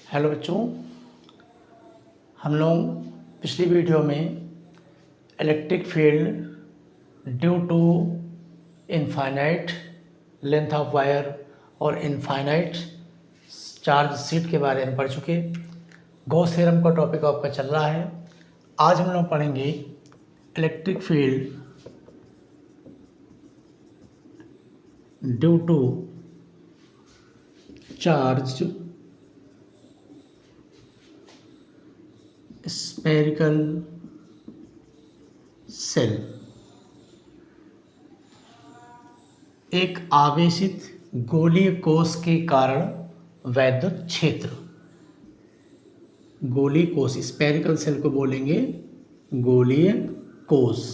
Hello बच्चों, हम लोग पिछली वीडियो में electric field due to infinite length of wire और इनफाइनाइट चार्ज शीट के बारे में पढ़ चुके। गॉस थ्योरम का टॉपिक आपका चल रहा है। आज हम लोग पढ़ेंगे electric field due to charge spherical shell. एक आवेशित गोलीय कोश के कारण वैद्युत क्षेत्र। गोलीय कोश, स्फेरिकल सेल को बोलेंगे गोलीय कोश,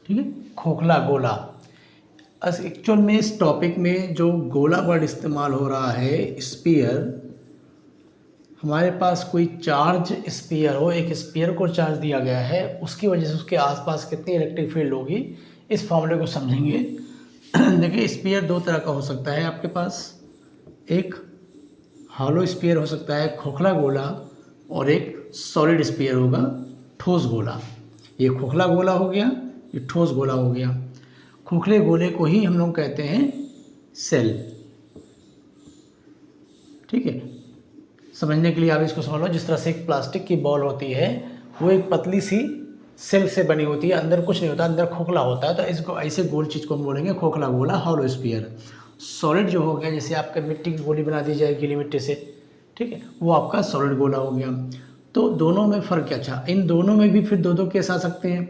ठीक है, खोखला गोला। एक्चुअल में इस टॉपिक में जो गोला वर्ड इस्तेमाल हो रहा है स्फीयर, हमारे पास कोई चार्ज स्फीयर हो, एक स्फीयर को चार्ज दिया गया है, उसकी वजह से उसके आसपास कितनी इलेक्ट्रिक फील्ड होगी, इस फॉर्मूले को समझेंगे। देखिए, स्फीयर दो तरह का हो सकता है आपके पास। एक हॉलो स्फीयर हो सकता है, खोखला गोला, और एक सॉलिड स्फीयर होगा, ठोस गोला। ये खोखला गोला हो गया, ये ठोस गोला हो गया। खोखले गोले को ही हम लोग कहते हैं सेल, ठीक है। समझने के लिए आप इसको समझ लो, जिस तरह से एक प्लास्टिक की बॉल होती है, वो एक पतली सी सेल से बनी होती है, अंदर कुछ नहीं होता, अंदर खोखला होता है, तो इसको ऐसे गोल चीज़ को हम बोलेंगे खोखला गोला, हॉलो स्फीयर। सॉलिड जो हो गया, जैसे आपके मिट्टी की गोली बना दी जाए गीली मिट्टी से, ठीक है, वो आपका सॉलिड गोला हो गया। तो दोनों में फ़र्क क्या? अच्छा, इन दोनों में भी फिर दो केस आ सकते हैं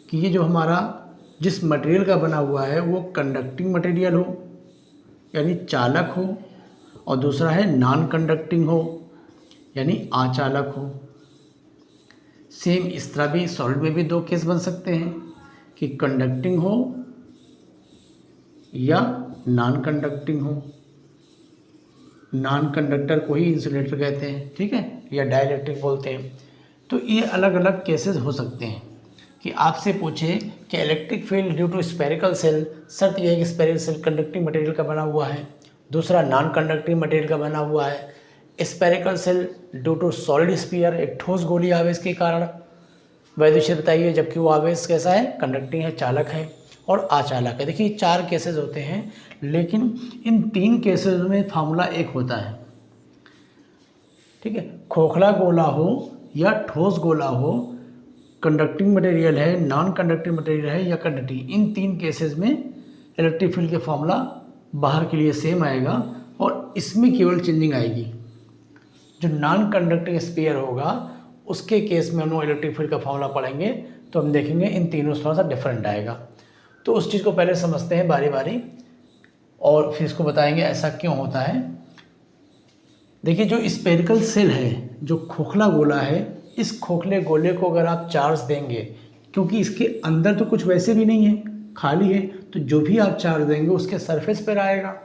कि ये जो हमारा जिस मटेरियल का बना हुआ है वो कंडक्टिंग मटेरियल हो, यानी चालक हो, और दूसरा है नॉन कंडक्टिंग हो, यानी अचालक हो। सेम इस तरह भी सॉलिड में भी दो केस बन सकते हैं कि कंडक्टिंग हो या नॉन कंडक्टिंग हो। नॉन कंडक्टर को ही इंसुलेटर कहते हैं, ठीक है, या डाइलेक्ट्रिक बोलते हैं। तो ये अलग अलग केसेस हो सकते हैं कि आपसे पूछे कि electric field due to spherical shell, शर्त यह है कि स्फेरिकल सेल कंडक्टिंग मटेरियल का बना हुआ है, दूसरा नॉन कंडक्टिंग मटेरियल का बना हुआ है। Spherical shell due to solid sphere, एक ठोस गोलीय आवेश के कारण वैद्युत क्षेत्र बताइए, जबकि वो आवेश कैसा है? कंडक्टिंग है, चालक है और अचालक है। देखिए, चार केसेस होते हैं, लेकिन इन तीन केसेस में फार्मूला एक होता है, ठीक है। खोखला गोला हो या ठोस गोला हो, कंडक्टिंग मटेरियल है, नॉन कंडक्टिंग मटेरियल है या कंडक्टिंग, इन तीन केसेस में इलेक्ट्रिक फील्ड के फार्मूला बाहर के लिए सेम आएगा, और इसमें केवल चेंजिंग आएगी। जो नॉन कंडक्टिंग स्फीयर होगा उसके केस में हम लोग इलेक्ट्रिक फील्ड का फॉर्मूला पढ़ेंगे, तो हम देखेंगे इन तीनों से थोड़ा सा डिफरेंट आएगा। तो उस चीज़ को पहले समझते हैं बारी बारी, और फिर इसको बताएंगे ऐसा क्यों होता है। देखिए, जो स्फेरिकल सेल है, जो खोखला गोला है, इस खोखले गोले को अगर आप चार्ज देंगे, क्योंकि इसके अंदर तो कुछ वैसे भी नहीं है, खाली है, तो जो भी आप चार्ज देंगे उसके सरफेस पर आएगा।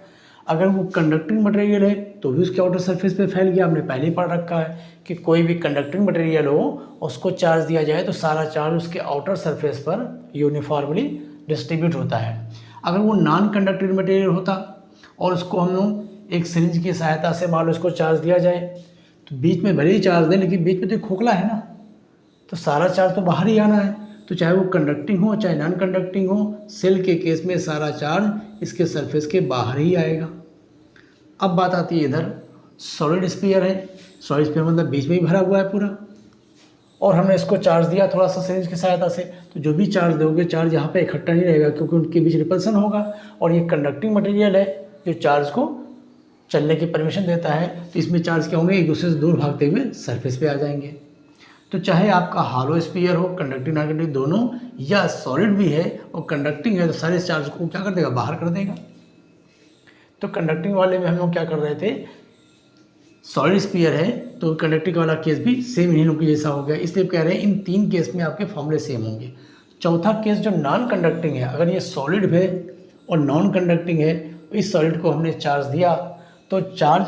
अगर वो कंडक्टिंग मटेरियल है तो भी उसके आउटर सरफेस पे फैल गया। हमने पहले ही पढ़ रखा है कि कोई भी कंडक्टिंग मटेरियल हो, उसको चार्ज दिया जाए तो सारा चार्ज उसके आउटर सरफेस पर यूनिफॉर्मली डिस्ट्रीब्यूट होता है। अगर वो नॉन कंडक्टिंग मटेरियल होता और उसको हम लोग एक सिरिंज की सहायता से मान लो इसको चार्ज दिया जाए, तो बीच में भले ही चार्ज दें, लेकिन बीच में तो खोखला है ना, तो सारा चार्ज तो बाहर ही आना है। तो चाहे वो कंडक्टिंग हो चाहे नॉन कंडक्टिंग हो, सेल के केस में सारा चार्ज इसके सरफेस के बाहर ही आएगा। अब बात आती है इधर, सॉलिड स्फीयर है। सॉलिड स्फीयर मतलब बीच में ही भरा हुआ है पूरा, और हमने इसको चार्ज दिया थोड़ा सा सिरिंज की सहायता से, तो जो भी चार्ज दोगे चार्ज यहाँ पे इकट्ठा नहीं रहेगा, क्योंकि उनके बीच रिपल्सन होगा। और ये कंडक्टिंग मटेरियल है जो चार्ज को चलने की परमिशन देता है, तो इसमें चार्ज क्या होंगे? एक दूसरे से दूर भागते हुए सरफेस पे आ जाएंगे। तो चाहे आपका हॉलो स्फीयर हो, कंडक्टिंग नॉन कंडक्टिंग दोनों, या सॉलिड भी है और कंडक्टिंग है, तो सारे चार्ज को क्या कर देगा? बाहर कर देगा। तो कंडक्टिंग वाले में हम लोग क्या कर रहे थे, सॉलिड स्फीयर है तो कंडक्टिंग वाला केस भी सेम इन्हीं लोग के जैसा हो गया, इसलिए कह रहे हैं इन तीन केस में आपके फॉर्मूले सेम होंगे। चौथा केस जो नॉन कंडक्टिंग है, अगर ये सॉलिड है और नॉन कंडक्टिंग है, इस सॉलिड को हमने चार्ज दिया तो चार्ज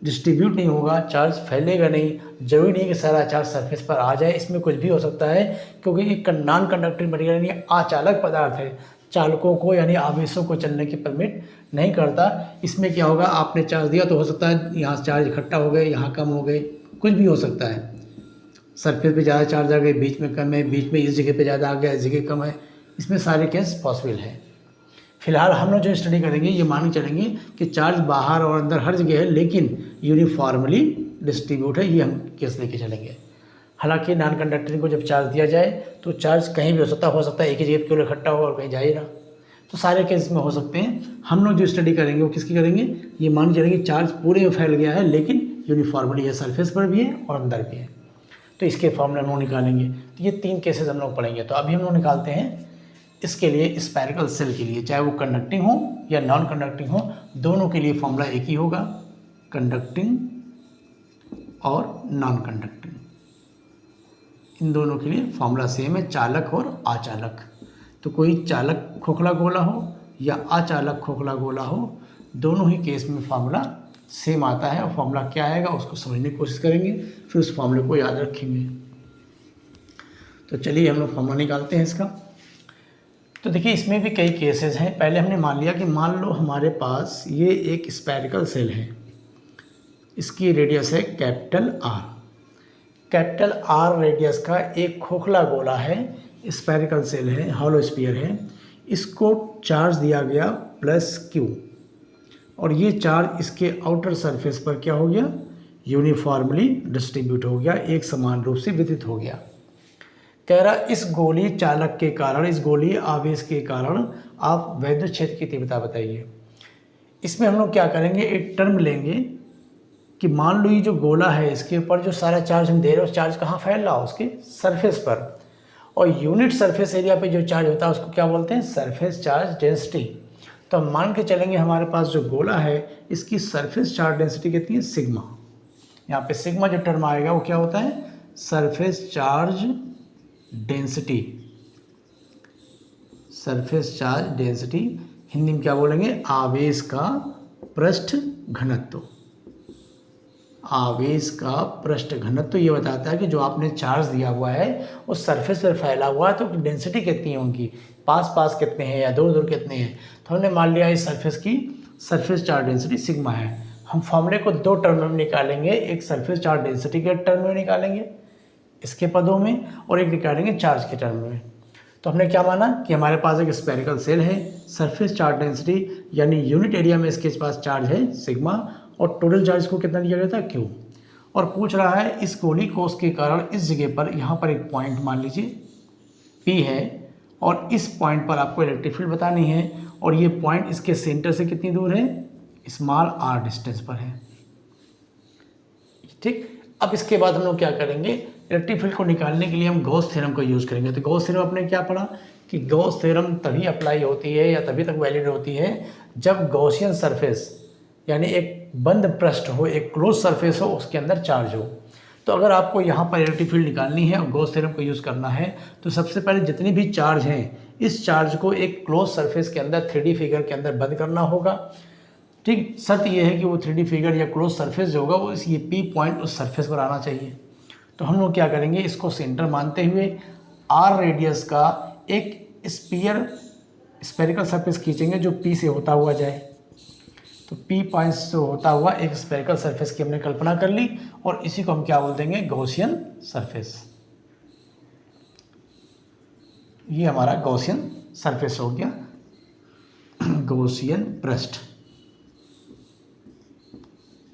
डिस्ट्रीब्यूट नहीं होगा, चार्ज फैलेगा नहीं। जरूरी नहीं कि सारा चार्ज सरफेस पर आ जाए, इसमें कुछ भी हो सकता है, क्योंकि एक नॉन कंडक्टिंग मटेरियल यानी अचालक पदार्थ है, चालकों को यानी आवेशों को चलने की परमिट नहीं करता। इसमें क्या होगा, आपने चार्ज दिया तो हो सकता है यहाँ चार्ज इकट्ठा हो गए, यहाँ कम हो गए, कुछ भी हो सकता है। सरफेस पे ज़्यादा चार्ज आ गए, बीच में कम है, बीच में इस जगह पे ज़्यादा आ गया, इस जगह कम है, इसमें सारे केस पॉसिबल है। फिलहाल हम लोग जो स्टडी करेंगे ये मान के चलेंगे कि चार्ज बाहर और अंदर हर जगह है, लेकिन यूनिफॉर्मली डिस्ट्रीब्यूट है, ये हम केस लेके चलेंगे। हालांकि नॉन कंडक्टिंग को जब चार्ज दिया जाए तो चार्ज कहीं भी हो सकता है एक ही जगह पे केवल इकट्ठा होगा और कहीं जा ही ना, तो सारे केस में हो सकते हैं। हम लोग जो स्टडी करेंगे वो किसकी करेंगे, ये मान के चलेंगे चार्ज पूरे में फैल गया है लेकिन यूनिफॉर्मली है, सरफेस पर भी है और अंदर भी है, तो इसके फॉर्मूला हम लोग निकालेंगे। तो ये 3 केसेस हम लोग पढ़ेंगे। तो अभी हम लोग निकालते हैं इसके लिए स्फेरिकल सेल के लिए, चाहे वो कंडक्टिंग हो या नॉन कंडक्टिंग हो, दोनों के लिए फॉर्मूला एक ही होगा, कंडक्टिंग और नॉन कंडक्टिंग, इन दोनों के लिए फॉर्मूला सेम है, चालक और अचालक। तो कोई चालक खोखला गोला हो या अचालक खोखला गोला हो, दोनों ही केस में फार्मूला सेम आता है। और फार्मूला क्या आएगा उसको समझने की कोशिश करेंगे, फिर उस फार्मूले को याद रखेंगे। तो चलिए हम लोग फार्मूला निकालते हैं इसका। तो देखिए इसमें भी कई केसेस हैं। पहले हमने मान लिया कि मान लो हमारे पास ये एक स्फेरिकल सेल है, इसकी रेडियस है capital R. Capital R radius का एक खोखला गोला है, स्फेरिकल सेल है, हॉलो स्फीयर है, इसको चार्ज दिया गया +Q, और ये चार्ज इसके आउटर सरफेस पर क्या हो गया, यूनिफॉर्मली डिस्ट्रीब्यूट हो गया, एक समान रूप से वितरित हो गया। कह रहा इस गोली चालक के कारण, इस गोली आवेश के कारण आप वैद्युत क्षेत्र की तीव्रता बताइए। इसमें हम लोग क्या करेंगे, एक टर्म लेंगे कि मान लो ये जो गोला है इसके ऊपर जो सारा चार्ज हम दे रहे हैं, उस चार्ज कहाँ फैल रहा है, उसके सरफेस पर, और यूनिट सरफेस एरिया पे जो चार्ज होता है उसको क्या बोलते हैं, सरफेस चार्ज डेंसिटी। तो हम मान के चलेंगे हमारे पास जो गोला है इसकी सरफेस चार्ज डेंसिटी कितनी है, सिग्मा। यहाँ पे सिग्मा जो टर्म आएगा वो क्या होता है, surface charge density. Surface charge density Hindi में क्या बोलेंगे, आवेश का पृष्ठ घनत्व। आवेश का पृष्ठ घनत्व ये बताता है कि जो आपने चार्ज दिया हुआ है वो सरफेस पर फैला हुआ है, तो डेंसिटी कितनी है उनकी, पास पास कितने हैं या दूर दूर कितने हैं। तो हमने मान लिया इस सरफेस की सरफेस चार्ज डेंसिटी सिग्मा है। हम फॉर्मूले को 2 टर्म में निकालेंगे, एक सरफेस चार्ज डेंसिटी के टर्म में निकालेंगे इसके पदों में, और एक निकालेंगे चार्ज के टर्म में। तो हमने क्या माना कि हमारे पास एक स्फेरिकल सेल है, सरफेस चार्ज डेंसिटी यानी यूनिट एरिया में इसके पास चार्ज है सिग्मा, और टोटल चार्ज को कितना दिया गया था, Q। और पूछ रहा है इस गोली कोष के कारण इस जगह पर, यहाँ पर एक पॉइंट मान लीजिए P है, और इस पॉइंट पर आपको इलेक्ट्रिक फील्ड बतानी है, और ये पॉइंट इसके सेंटर से कितनी दूर है, स्मॉल r डिस्टेंस पर है। ठीक, अब इसके बाद हम लोग क्या करेंगे, इलेक्ट्रिक फील्ड को निकालने के लिए हम गॉस थ्योरम का यूज़ करेंगे। तो गॉस थ्योरम आपने क्या पढ़ा कि गॉस थ्योरम तभी अप्लाई होती है या तभी तक वैलिड होती है जब गॉसियन सरफेस यानी एक बंद पृष्ठ हो, एक क्लोज सरफेस हो, उसके अंदर चार्ज हो। तो अगर आपको यहाँ पर इलेक्ट्रिक फील्ड निकालनी है और गॉस थ्योरम को यूज़ करना है, तो सबसे पहले जितनी भी चार्ज हैं इस चार्ज को एक क्लोज सरफेस के अंदर 3D फिगर के अंदर बंद करना होगा। ठीक, शर्त यह है कि वो 3D फिगर या क्लोज सरफेस जो होगा वो इस ये P पॉइंट उस सरफेस पर आना चाहिए। तो हम लोग क्या करेंगे, इसको सेंटर मानते हुए R रेडियस का एक स्फेरिकल सरफेस खींचेंगे जो P से होता हुआ जाए। तो P पॉइंट से होता हुआ एक स्फेरिकल सरफेस की हमने कल्पना कर ली, और इसी को हम क्या बोल देंगे, गॉसियन सरफेस। ये हमारा गॉसियन सरफेस हो गया, गॉसियन पृष्ठ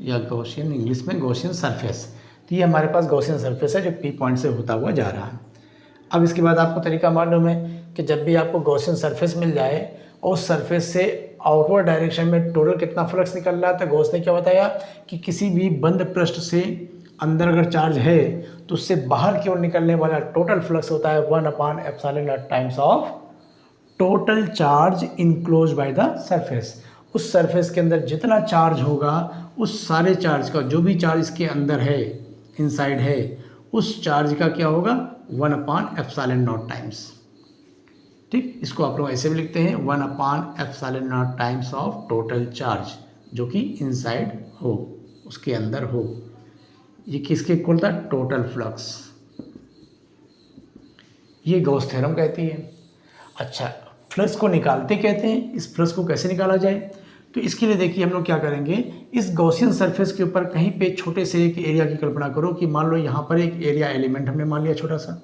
या गॉसियन, इंग्लिश में गॉसियन सरफेस। तो ये हमारे पास गॉसियन सरफेस है जो P पॉइंट से होता हुआ जा रहा है। अब इसके बाद आपको तरीका मालूम है कि जब भी आपको गॉसियन सरफेस मिल जाए और उस सरफेस से आउटवर्ड डायरेक्शन में टोटल कितना फ्लक्स निकल रहा है, तो गॉस ने क्या बताया कि किसी भी बंद पृष्ठ से अंदर अगर चार्ज है तो उससे बाहर की ओर निकलने वाला टोटल फ्लक्स होता है 1/ε0 times of total charge enclose by the surface. उस सरफेस के अंदर जितना चार्ज होगा उस सारे चार्ज का, जो भी चार्ज इसके अंदर है, इनसाइड है, उस चार्ज का क्या होगा, 1/ε0 टाइम्स। ठीक, इसको आप लोग ऐसे भी लिखते हैं 1/ε0 टाइम्स ऑफ टोटल चार्ज, जो कि इनसाइड हो, उसके अंदर हो। ये किसके इक्वल था, टोटल फ्लक्स। ये गॉस थ्योरम कहती है। अच्छा, फ्लक्स को निकालते कहते हैं, इस फ्लक्स को कैसे निकाला जाए, तो इसके लिए देखिए हम लोग क्या करेंगे, इस गॉसियन सरफेस के ऊपर कहीं पे छोटे से एक एरिया की कल्पना करो कि मान लो यहाँ पर एक एरिया एलिमेंट हमने मान लिया छोटा सा।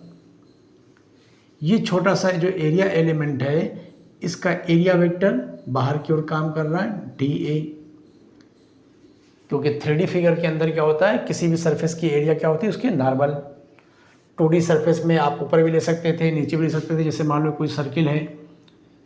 ये छोटा सा जो एरिया एलिमेंट है इसका एरिया वेक्टर बाहर की ओर काम कर रहा है DA, क्योंकि 3D फिगर के अंदर क्या होता है, किसी भी सरफेस की एरिया क्या होती है उसकी नॉर्मल। 2D सरफेस में आप ऊपर भी ले सकते थे, नीचे भी ले सकते थे। जैसे मान लो कोई सर्किल है,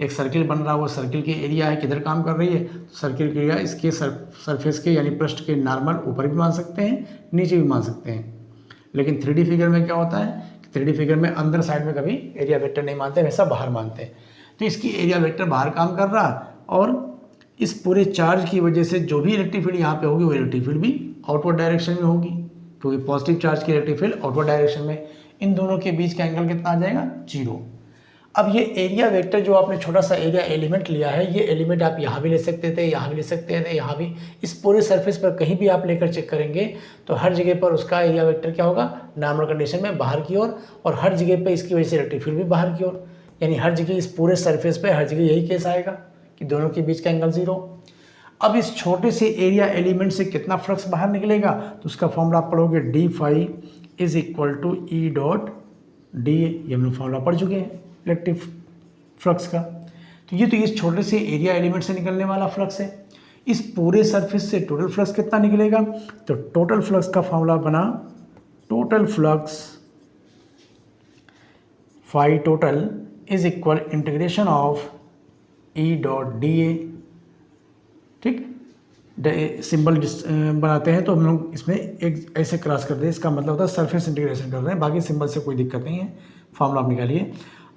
एक सर्किल बन रहा है, वो सर्किल की एरिया है किधर काम कर रही है, सर्किल की एरिया इसके सरफेस के यानी पृष्ठ के नॉर्मल ऊपर भी मान सकते हैं, नीचे भी मान सकते हैं। लेकिन 3D फिगर में क्या होता है, 3D फिगर में अंदर साइड में कभी एरिया वेक्टर नहीं मानते, हमेशा बाहर मानते हैं। तो इसकी एरिया वेक्टर बाहर काम कर रहा है और इस पूरे चार्ज की वजह से जो भी इलेक्ट्रिक फील्ड यहाँ पे होगी वो इलेक्ट्रिक फील्ड भी आउटवर्ड डायरेक्शन में होगी, क्योंकि पॉजिटिव चार्ज की इलेक्ट्रिक फील्ड आउटवर्ड डायरेक्शन में। इन दोनों के बीच का एंगल कितना आ जाएगा, 0। अब ये एरिया वेक्टर जो आपने छोटा सा एरिया एलिमेंट लिया है, ये एलिमेंट आप यहाँ भी ले सकते थे, यहाँ भी ले सकते थे, यहाँ भी, इस पूरे सरफेस पर कहीं भी आप लेकर चेक करेंगे तो हर जगह पर उसका एरिया वेक्टर क्या होगा, नॉर्मल कंडीशन में बाहर की ओर, और हर जगह पे इसकी वजह से इलेक्ट्रिक फील्ड भी बाहर की ओर, यानी हर जगह इस पूरे सरफेस पे हर जगह यही केस आएगा कि दोनों के बीच का एंगल 0। अब इस छोटे से एरिया एलिमेंट से कितना फ्लक्स बाहर निकलेगा, तो उसका फॉर्मूला आप पढ़ोगे d phi is equal to E dot DA। ये हम लोग फॉर्मूला पढ़ चुके हैं इलेक्ट्रिक फ्लक्स का। तो ये तो इस छोटे से एरिया एलिमेंट से निकलने वाला फ्लक्स है। इस पूरे सरफेस से टोटल फ्लक्स कितना निकलेगा, तो टोटल फ्लक्स का फॉर्मूला बना total flux phi total is equal integration of E dot DA। ठीक, सिंबल बनाते हैं तो हम लोग इसमें एक ऐसे क्रॉस करते हैं, इसका मतलब होता है सरफेस इंटीग्रेशन कर रहे हैं, बाकी सिंबल से कोई दिक्कत नहीं है। फॉर्मूला आप निकालिए।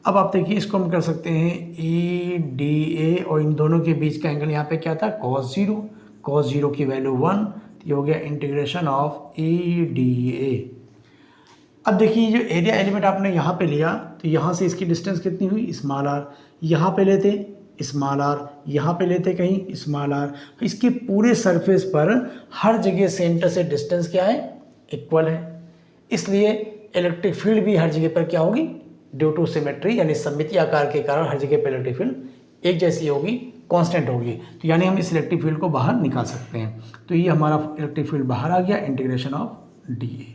अब आप देखिए इसको हम कर सकते हैं EDA और इन दोनों के बीच का एंगल यहाँ पे क्या था, cos 0। cos 0 की वैल्यू 1, तो ये हो गया इंटीग्रेशन ऑफ EDA। अब देखिए जो एरिया एलिमेंट आपने यहाँ पे लिया तो यहाँ से इसकी डिस्टेंस कितनी हुई, स्मॉल r, यहाँ पे लेते स्मॉल r, यहाँ पे लेते कहीं स्मॉल r। इसके पूरे सरफेस पर हर जगह सेंटर से डिस्टेंस क्या है, इक्वल है, इसलिए इलेक्ट्रिक फील्ड भी हर जगह पर क्या होगी, ड्यू टू सिमेट्री यानी सममितीय आकार के कारण हर जगह पर इलेक्ट्रिक फील्ड एक जैसी होगी, कांस्टेंट होगी। तो यानी हम इस इलेक्ट्रिक फील्ड को बाहर निकाल सकते हैं। तो ये हमारा इलेक्ट्रिक फील्ड बाहर आ गया, इंटीग्रेशन ऑफ DA।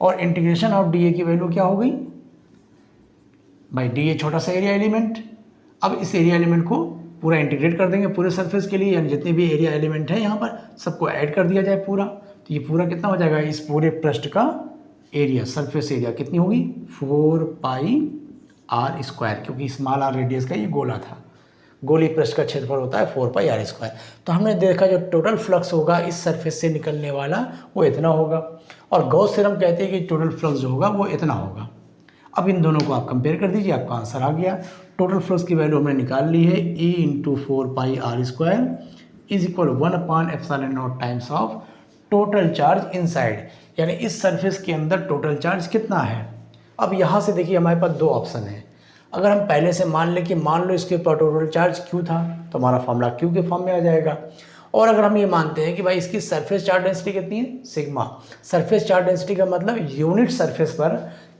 और इंटीग्रेशन ऑफ DA की वैल्यू क्या हो गई भाई, DA छोटा सा एरिया एलिमेंट। अब इस एरिया एलिमेंट को पूरा इंटीग्रेट कर देंगे पूरे सरफेस के लिए, यानी जितने भी एरिया एलिमेंट है यहाँ पर सबको ऐड कर दिया जाए पूरा, तो ये पूरा कितना हो जाएगा, इस पूरे पृष्ठ का एरिया, सरफेस एरिया कितनी होगी, 4 पाई r स्क्वायर, क्योंकि स्मॉल r रेडियस का ये गोला था, गोली पृष्ठ का क्षेत्रफल होता है 4 पाई r स्क्वायर। तो हमने देखा जो टोटल फ्लक्स होगा इस सरफेस से निकलने वाला वो इतना होगा, और गॉस थ्योरम कहते हैं कि टोटल फ्लक्स जो होगा वो इतना होगा। अब इन दोनों को आप कंपेयर कर दीजिए, आपका आंसर आ गया। टोटल फ्लक्स की वैल्यू हमने निकाल ली है, E into 4 pi r square is equal 1/ε0 times of total charge inside, यानी इस सरफेस के अंदर टोटल चार्ज कितना है। अब यहाँ से देखिए हमारे पास दो ऑप्शन है। अगर हम पहले से मान लें कि मान लो इसके ऊपर टोटल चार्ज Q था तो हमारा फॉर्मूला Q के फॉर्म में आ जाएगा। और अगर हम ये मानते हैं कि भाई इसकी सरफेस चार्ज डेंसिटी कितनी है, सिग्मा। सरफेस चार्ज डेंसिटी का मतलब यूनिट सरफेस पर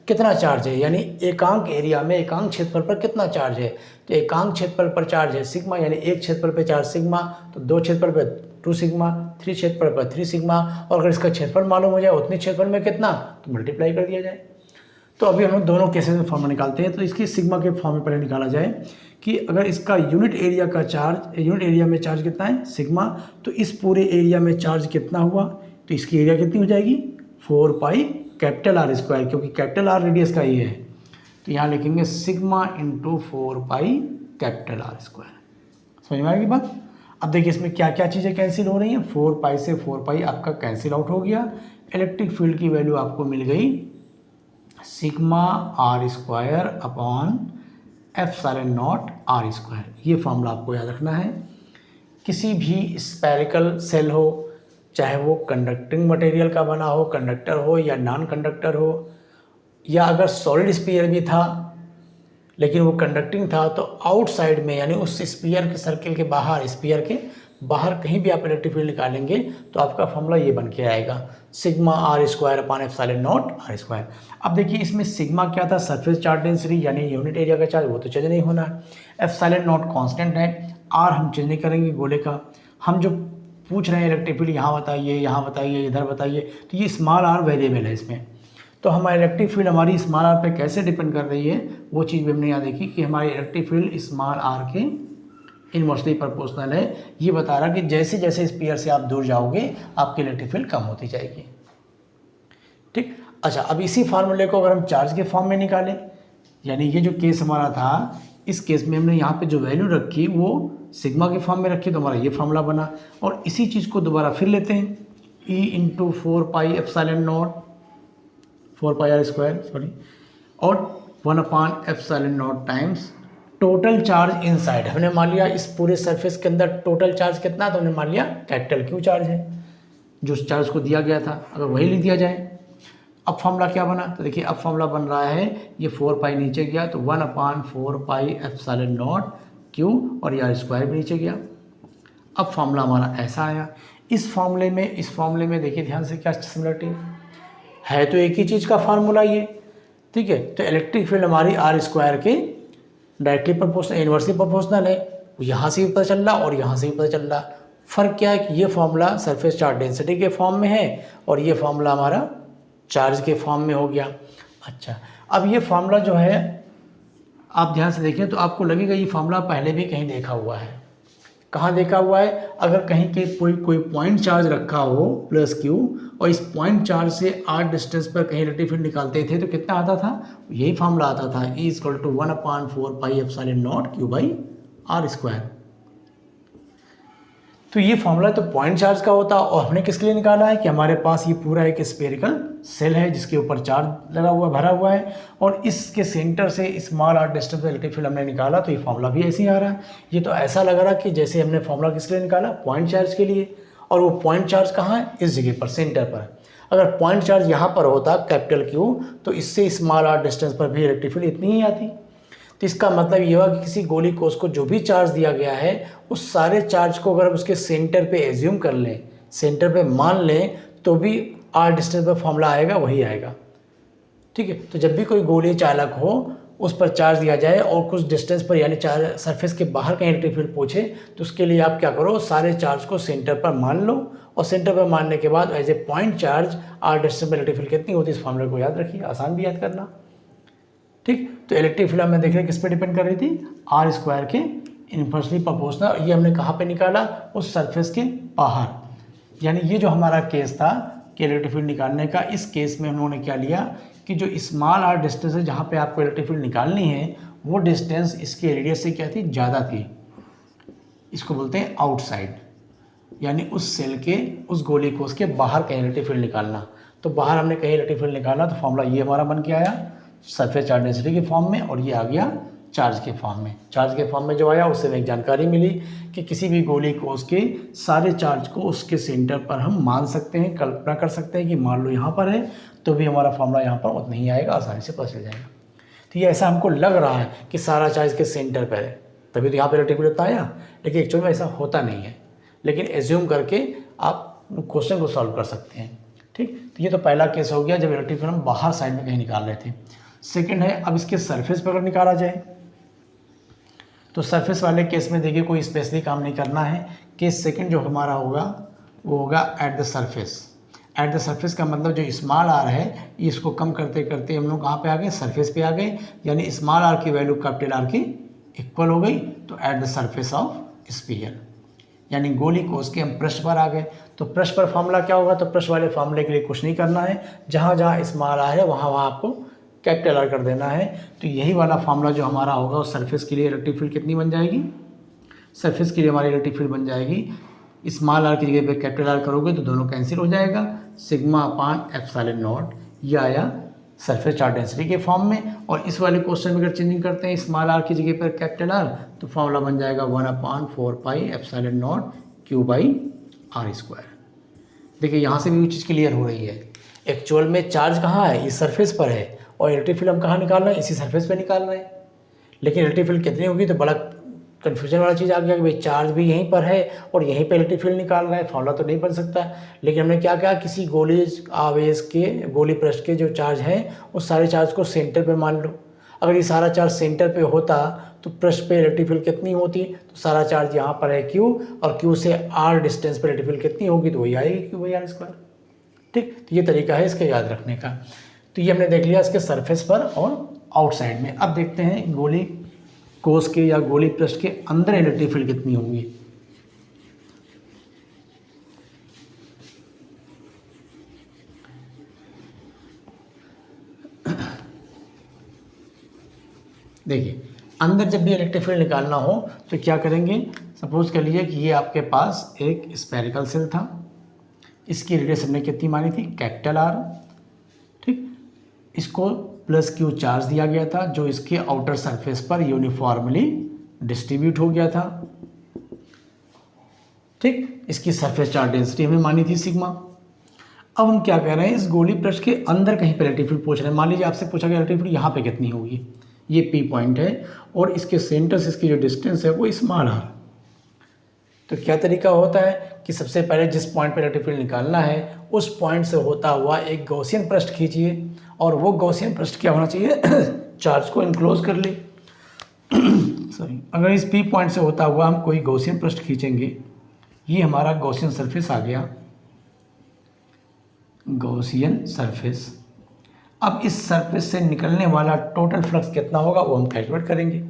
कितना चार्ज है, यानी एकांक एरिया में एकांक क्षेत्रफल पर कितना चार्ज है। तो एकांक क्षेत्रफल पर चार्ज है सिग्मा, यानी एक क्षेत्रफल पर चार्ज सिग्मा, तो 2 क्षेत्रफल पर 2 सिग्मा, 3 क्षेत्रफल पर 3 सिग्मा, और अगर इसका क्षेत्रफल मालूम हो जाए उतने क्षेत्रफल में कितना तो मल्टीप्लाई कर दिया जाए। तो अभी हम लोग दोनों केसेस में फॉर्मूला निकालते हैं। तो इसकी सिग्मा के फॉर्म में पहले निकाला जाए कि अगर इसका यूनिट एरिया का चार्ज, यूनिट एरिया में चार्ज कितना है सिग्मा, तो इस पूरे एरिया में चार्ज कितना हुआ, तो इसकी एरिया कितनी हो जाएगी 4 पाई कैपिटल R स्क्वायर, क्योंकि कैपिटल R रेडियस का ही है। तो यहाँ लिखेंगे sigma into 4 pi capital R square. समझ में आएगी बात। अब देखिए इसमें क्या क्या चीज़ें कैंसिल हो रही हैं, 4 पाई से 4 पाई आपका कैंसिल आउट हो गया। इलेक्ट्रिक फील्ड की वैल्यू आपको मिल गई sigma R square upon ε0 R square. ये फॉर्मूला आपको याद रखना है। किसी भी स्फेरिकल सेल हो, चाहे वो कंडक्टिंग मटेरियल का बना हो, कंडक्टर हो या नॉन कंडक्टर हो, या अगर सॉलिड स्फीयर भी था लेकिन वो कंडक्टिंग था, तो आउटसाइड में यानी उस स्फीयर के सर्किल के बाहर, स्फीयर के बाहर कहीं भी आप इलेक्ट्रिक फील्ड निकालेंगे तो आपका फॉर्मूला ये बन के आएगा sigma R square upon ε0 R square. अब देखिए इसमें सिग्मा क्या था, सरफेस चार्ज डेंसिटी यानी यूनिट एरिया का चार्ज, वो तो चेंज नहीं होना है। ε0 कांस्टेंट है, आर हम चेंज नहीं करेंगे गोले का। हम जो पूछ रहे हैं इलेक्ट्रिक फील्ड यहाँ बताइए, इधर बताइए, तो ये स्मॉल आर वेरिएबल है इसमें। तो हमारी इलेक्ट्रिक फील्ड हमारी स्मॉल आर पे कैसे डिपेंड कर रही है, वो चीज़ भी हमने यहाँ देखी कि हमारी इलेक्ट्रिक फील्ड स्मॉल आर के इनवर्सली प्रोपोर्शनल है। ये बता रहा कि जैसे जैसे स्फीयर से आप दूर जाओगे आपकी इलेक्ट्रिक फील्ड कम होती जाएगी। ठीक, अच्छा, अब इसी फार्मूले को अगर हम चार्ज के फॉर्म में निकालें, यानी ये जो केस हमारा था, इस केस में हमने यहाँ पे जो वैल्यू रखी वो सिग्मा के फॉर्म में रखी, तो हमारा ये फार्मूला बना। और इसी चीज़ को दोबारा फिर लेते हैं, E इंटू 4πε0 4πr² सॉरी, और 1/ε0 टाइम्स टोटल चार्ज इनसाइड। हमने मान लिया इस पूरे सरफेस के अंदर टोटल चार्ज कितना, तो हमने मान लिया कैपिटल Q चार्ज है जो चार्ज को दिया गया था, अगर वही लिख दिया जाए। अब फॉर्मूला क्या बना, तो देखिए अब फॉर्मूला बन रहा है, ये 4π नीचे गया तो 1/4πε0 Q, और यह स्क्वायर भी नीचे गया। अब फॉर्मूला हमारा ऐसा आया। इस फॉर्मूले में देखिए ध्यान से क्या सिमिलरिटी है, तो एक ही चीज़ का फार्मूला ये, ठीक है। तो इलेक्ट्रिक फील्ड हमारी आर स्क्वायर के डायरेक्टली प्रोपोर्शनल, इन्वर्सली प्रोपोर्शनल है, यहाँ से भी पता चल रहा और यहाँ से भी पता चल रहा। फ़र्क क्या है कि ये फार्मूला सरफेस चार्ज डेंसिटी के फॉर्म में है और ये फार्मूला हमारा चार्ज के फॉर्म में हो गया। अच्छा, अब ये फार्मूला जो है आप ध्यान से देखें तो आपको लगेगा ये फार्मूला पहले भी कहीं देखा हुआ है। कहाँ देखा हुआ है, अगर कहीं के कोई पॉइंट चार्ज रखा हो +Q और इस पॉइंट चार्ज से r डिस्टेंस पर कहीं इलेक्ट्रिक फील्ड निकालते थे तो कितना आता था, यही फार्मूला आता था, E = 1/4πε0 Q/r²। तो ये फार्मूला तो पॉइंट चार्ज का होता, और हमने किसके लिए निकाला है कि हमारे पास ये पूरा एक स्फेरिकल सेल है जिसके ऊपर चार्ज लगा हुआ भरा हुआ है, और इसके सेंटर से स्मॉल r डिस्टेंस पर इलेक्ट्रिक फील्ड हमने निकाला, तो ये फार्मूला भी ऐसे ही आ रहा है। ये तो ऐसा लग रहा कि जैसे हमने फार्मूला किसके लिए निकाला, पॉइंट चार्ज के लिए, और वो पॉइंट चार्ज कहाँ है, इस जगह पर, सेंटर पर। अगर पॉइंट चार्ज यहाँ पर होता कैपिटल Q, तो इससे स्मॉल r डिस्टेंस पर भी इलेक्ट्रिक फील्ड इतनी ही आती। तो इसका मतलब ये हुआ कि किसी गोली कोष को जो भी चार्ज दिया गया है उस सारे चार्ज को अगर उसके सेंटर पे एज्यूम कर लें, सेंटर पे मान लें, तो भी r डिस्टेंस पर फॉर्मूला आएगा, वही आएगा। ठीक है, तो जब भी कोई गोली चालक हो उस पर चार्ज दिया जाए और कुछ डिस्टेंस पर यानी सरफेस के बाहर कहीं इलेक्ट्रिक फील्ड पूछे, तो उसके लिए आप क्या करो, सारे चार्ज को सेंटर पर मान लो, और सेंटर पर मानने के बाद as a point charge r distance पर इलेक्ट्रिक फील्ड कितनी होती है, इस फॉर्मूले को याद रखिए, आसान भी याद करना। ठीक, तो इलेक्ट्रिक फील्ड हमें देख रहे हैं किस पे डिपेंड कर रही थी, आर स्क्वायर के इनवर्सली प्रोपोर्शनल। ये हमने कहाँ पे निकाला, उस सरफेस के बाहर। यानी ये जो हमारा केस था कि इलेक्ट्रिक फील्ड निकालने का, इस केस में हम लोगों ने क्या लिया कि जो स्मॉल आर डिस्टेंस है जहाँ पे आपको इलेक्ट्रिक फील्ड निकालनी है, वो डिस्टेंस इसके रेडियस से क्या थी, ज़्यादा थी। इसको बोलते हैं आउटसाइड, यानी उस सेल के, उस गोली कोष के बाहर कहीं इलेक्ट्रिक फील्ड निकालना। तो बाहर हमने कहीं इलेक्ट्रिक फील्ड निकाला, तो फॉर्मूला ये हमारा बन के आया सरफेस चार्ज डेंसिटी के फॉर्म में, और ये आ गया चार्ज के फॉर्म में। चार्ज के फॉर्म में जो आया उससे हमें एक जानकारी मिली कि किसी भी गोली कोष के सारे चार्ज को उसके सेंटर पर हम मान सकते हैं, कल्पना कर सकते हैं कि मान लो यहाँ पर है, तो भी हमारा फॉर्मूला यहाँ पर उतना ही आएगा, आसानी से पता चल जाएगा। तो ये ऐसा हमको लग रहा है कि सारा चार्ज के सेंटर पर है, तभी तो यहाँ पर इलेक्ट्रिक फील्ड आया, लेकिन एक्चुअल में ऐसा होता नहीं है, लेकिन एज्यूम करके आप क्वेश्चन को सॉल्व कर सकते हैं। ठीक, तो ये तो पहला केस हो गया जब इलेक्ट्रिक फील्ड हम बाहर साइड में कहीं निकाल रहे थे। सेकंड है, अब इसके सरफेस पर अगर निकाला जाए, तो सरफेस वाले केस में देखिए कोई स्पेशली काम नहीं करना है। केस सेकंड जो हमारा होगा वो होगा at the surface. At the surface का मतलब जो स्मॉल आर है, इसको कम करते करते हम लोग कहाँ पे आ गए, सरफेस पे आ गए, यानी स्मॉल आर की वैल्यू कैपिटल आर की इक्वल हो गई। तो at the surface of sphere, यानी गोली कोष के हम पृष्ठ पर आ गए। तो पृष्ठ पर फॉर्मूला क्या होगा, तो पृष्ठ वाले फॉर्मूले के लिए कुछ नहीं करना है, जहाँ जहाँ स्मॉल आर है वहाँ वहाँ आपको कैपिटल आर कर देना है। तो यही वाला फार्मूला जो हमारा होगा उस सरफेस के लिए इलेक्ट्रिक फील्ड कितनी बन जाएगी, सरफेस के लिए हमारी इलेक्ट्रिक फील्ड बन जाएगी, स्मॉल आर की जगह पे कैपिटल आर करोगे तो दोनों कैंसिल हो जाएगा, σ/ε0। ये आया सरफेस चार्ज डेंसिटी के फॉर्म में। और इस वाले क्वेश्चन में अगर चेंजिंग करते हैं स्मॉल आर की जगह पर कैपिटल आर, तो फॉर्मूला बन जाएगा 1/4πε0 Q/r²। देखिए यहाँ से भी वो चीज़ क्लियर हो रही है, एक्चुअल में चार्ज कहाँ है, इस सरफेस पर है, और इलेक्ट्रिक फील्ड हम कहाँ निकाल रहे हैं, इसी सरफेस पे निकाल रहे हैं। लेकिन इलेक्ट्रिक फील्ड कितनी होगी, तो बड़ा कन्फ्यूजन वाला चीज़ आ गया कि भाई चार्ज भी यहीं पर है और यहीं पे इलेक्ट्रिक फील्ड निकाल रहा है, फॉर्मूला तो नहीं बन सकता। लेकिन हमने क्या किया, किसी गोली आवेश के, गोली पृष्ठ के जो चार्ज हैं उस सारे चार्ज को सेंटर पे मान लो। अगर ये सारा चार्ज सेंटर पे होता तो पृष्ठ पे इलेक्ट्रिक फील्ड कितनी होती, तो सारा चार्ज यहाँ पर है Q और Q से R डिस्टेंस पर इलेक्ट्रिक फील्ड कितनी होगी, तो वही आएगी Q/R²। ठीक, तो ये तरीका है इसके याद रखने का। तो ये हमने देख लिया इसके सरफेस पर और आउटसाइड में। अब देखते हैं गोली कोस के या गोली पृष्ठ के अंदर इलेक्ट्रिक फील्ड कितनी होंगी। देखिए, अंदर जब भी इलेक्ट्रिक फील्ड निकालना हो तो क्या करेंगे, सपोज कर लीजिए कि ये आपके पास एक स्फेरिकल सेल था, इसकी रेडियस हमने कितनी मानी थी, कैपिटल R। ठीक, इसको +Q चार्ज दिया गया था जो इसके आउटर सरफेस पर यूनिफॉर्मली डिस्ट्रीब्यूट हो गया था। ठीक, इसकी सरफेस चार्ज डेंसिटी हमें मानी थी सिग्मा। अब हम क्या कह रहे हैं, इस गोली पृष्ठ के अंदर कहीं पर इलेक्ट्रिक फील्ड पूछ रहे हैं। मान लीजिए आपसे पूछा गया इलेक्ट्रिक फील्ड यहाँ पे कितनी होगी, ये P पॉइंट है और इसके सेंटर से इसकी जो डिस्टेंस है वो स्मॉल r। तो क्या तरीका होता है कि सबसे पहले जिस पॉइंट पर इलेक्ट्रिक फील्ड निकालना है उस पॉइंट से होता हुआ एक गॉसियन पृष्ठ खींचिए और वो गॉसियन पृष्ठ क्या होना चाहिए चार्ज को इनक्लोज कर ले। सॉरी, अगर इस P पॉइंट से होता हुआ हम कोई गॉसियन पृष्ठ खींचेंगे, ये हमारा गॉसियन सरफेस आ गया, गॉसियन सरफेस। अब इस सरफेस से निकलने वाला टोटल फ्लक्स कितना होगा वो हम कैलकुलेट करेंगे।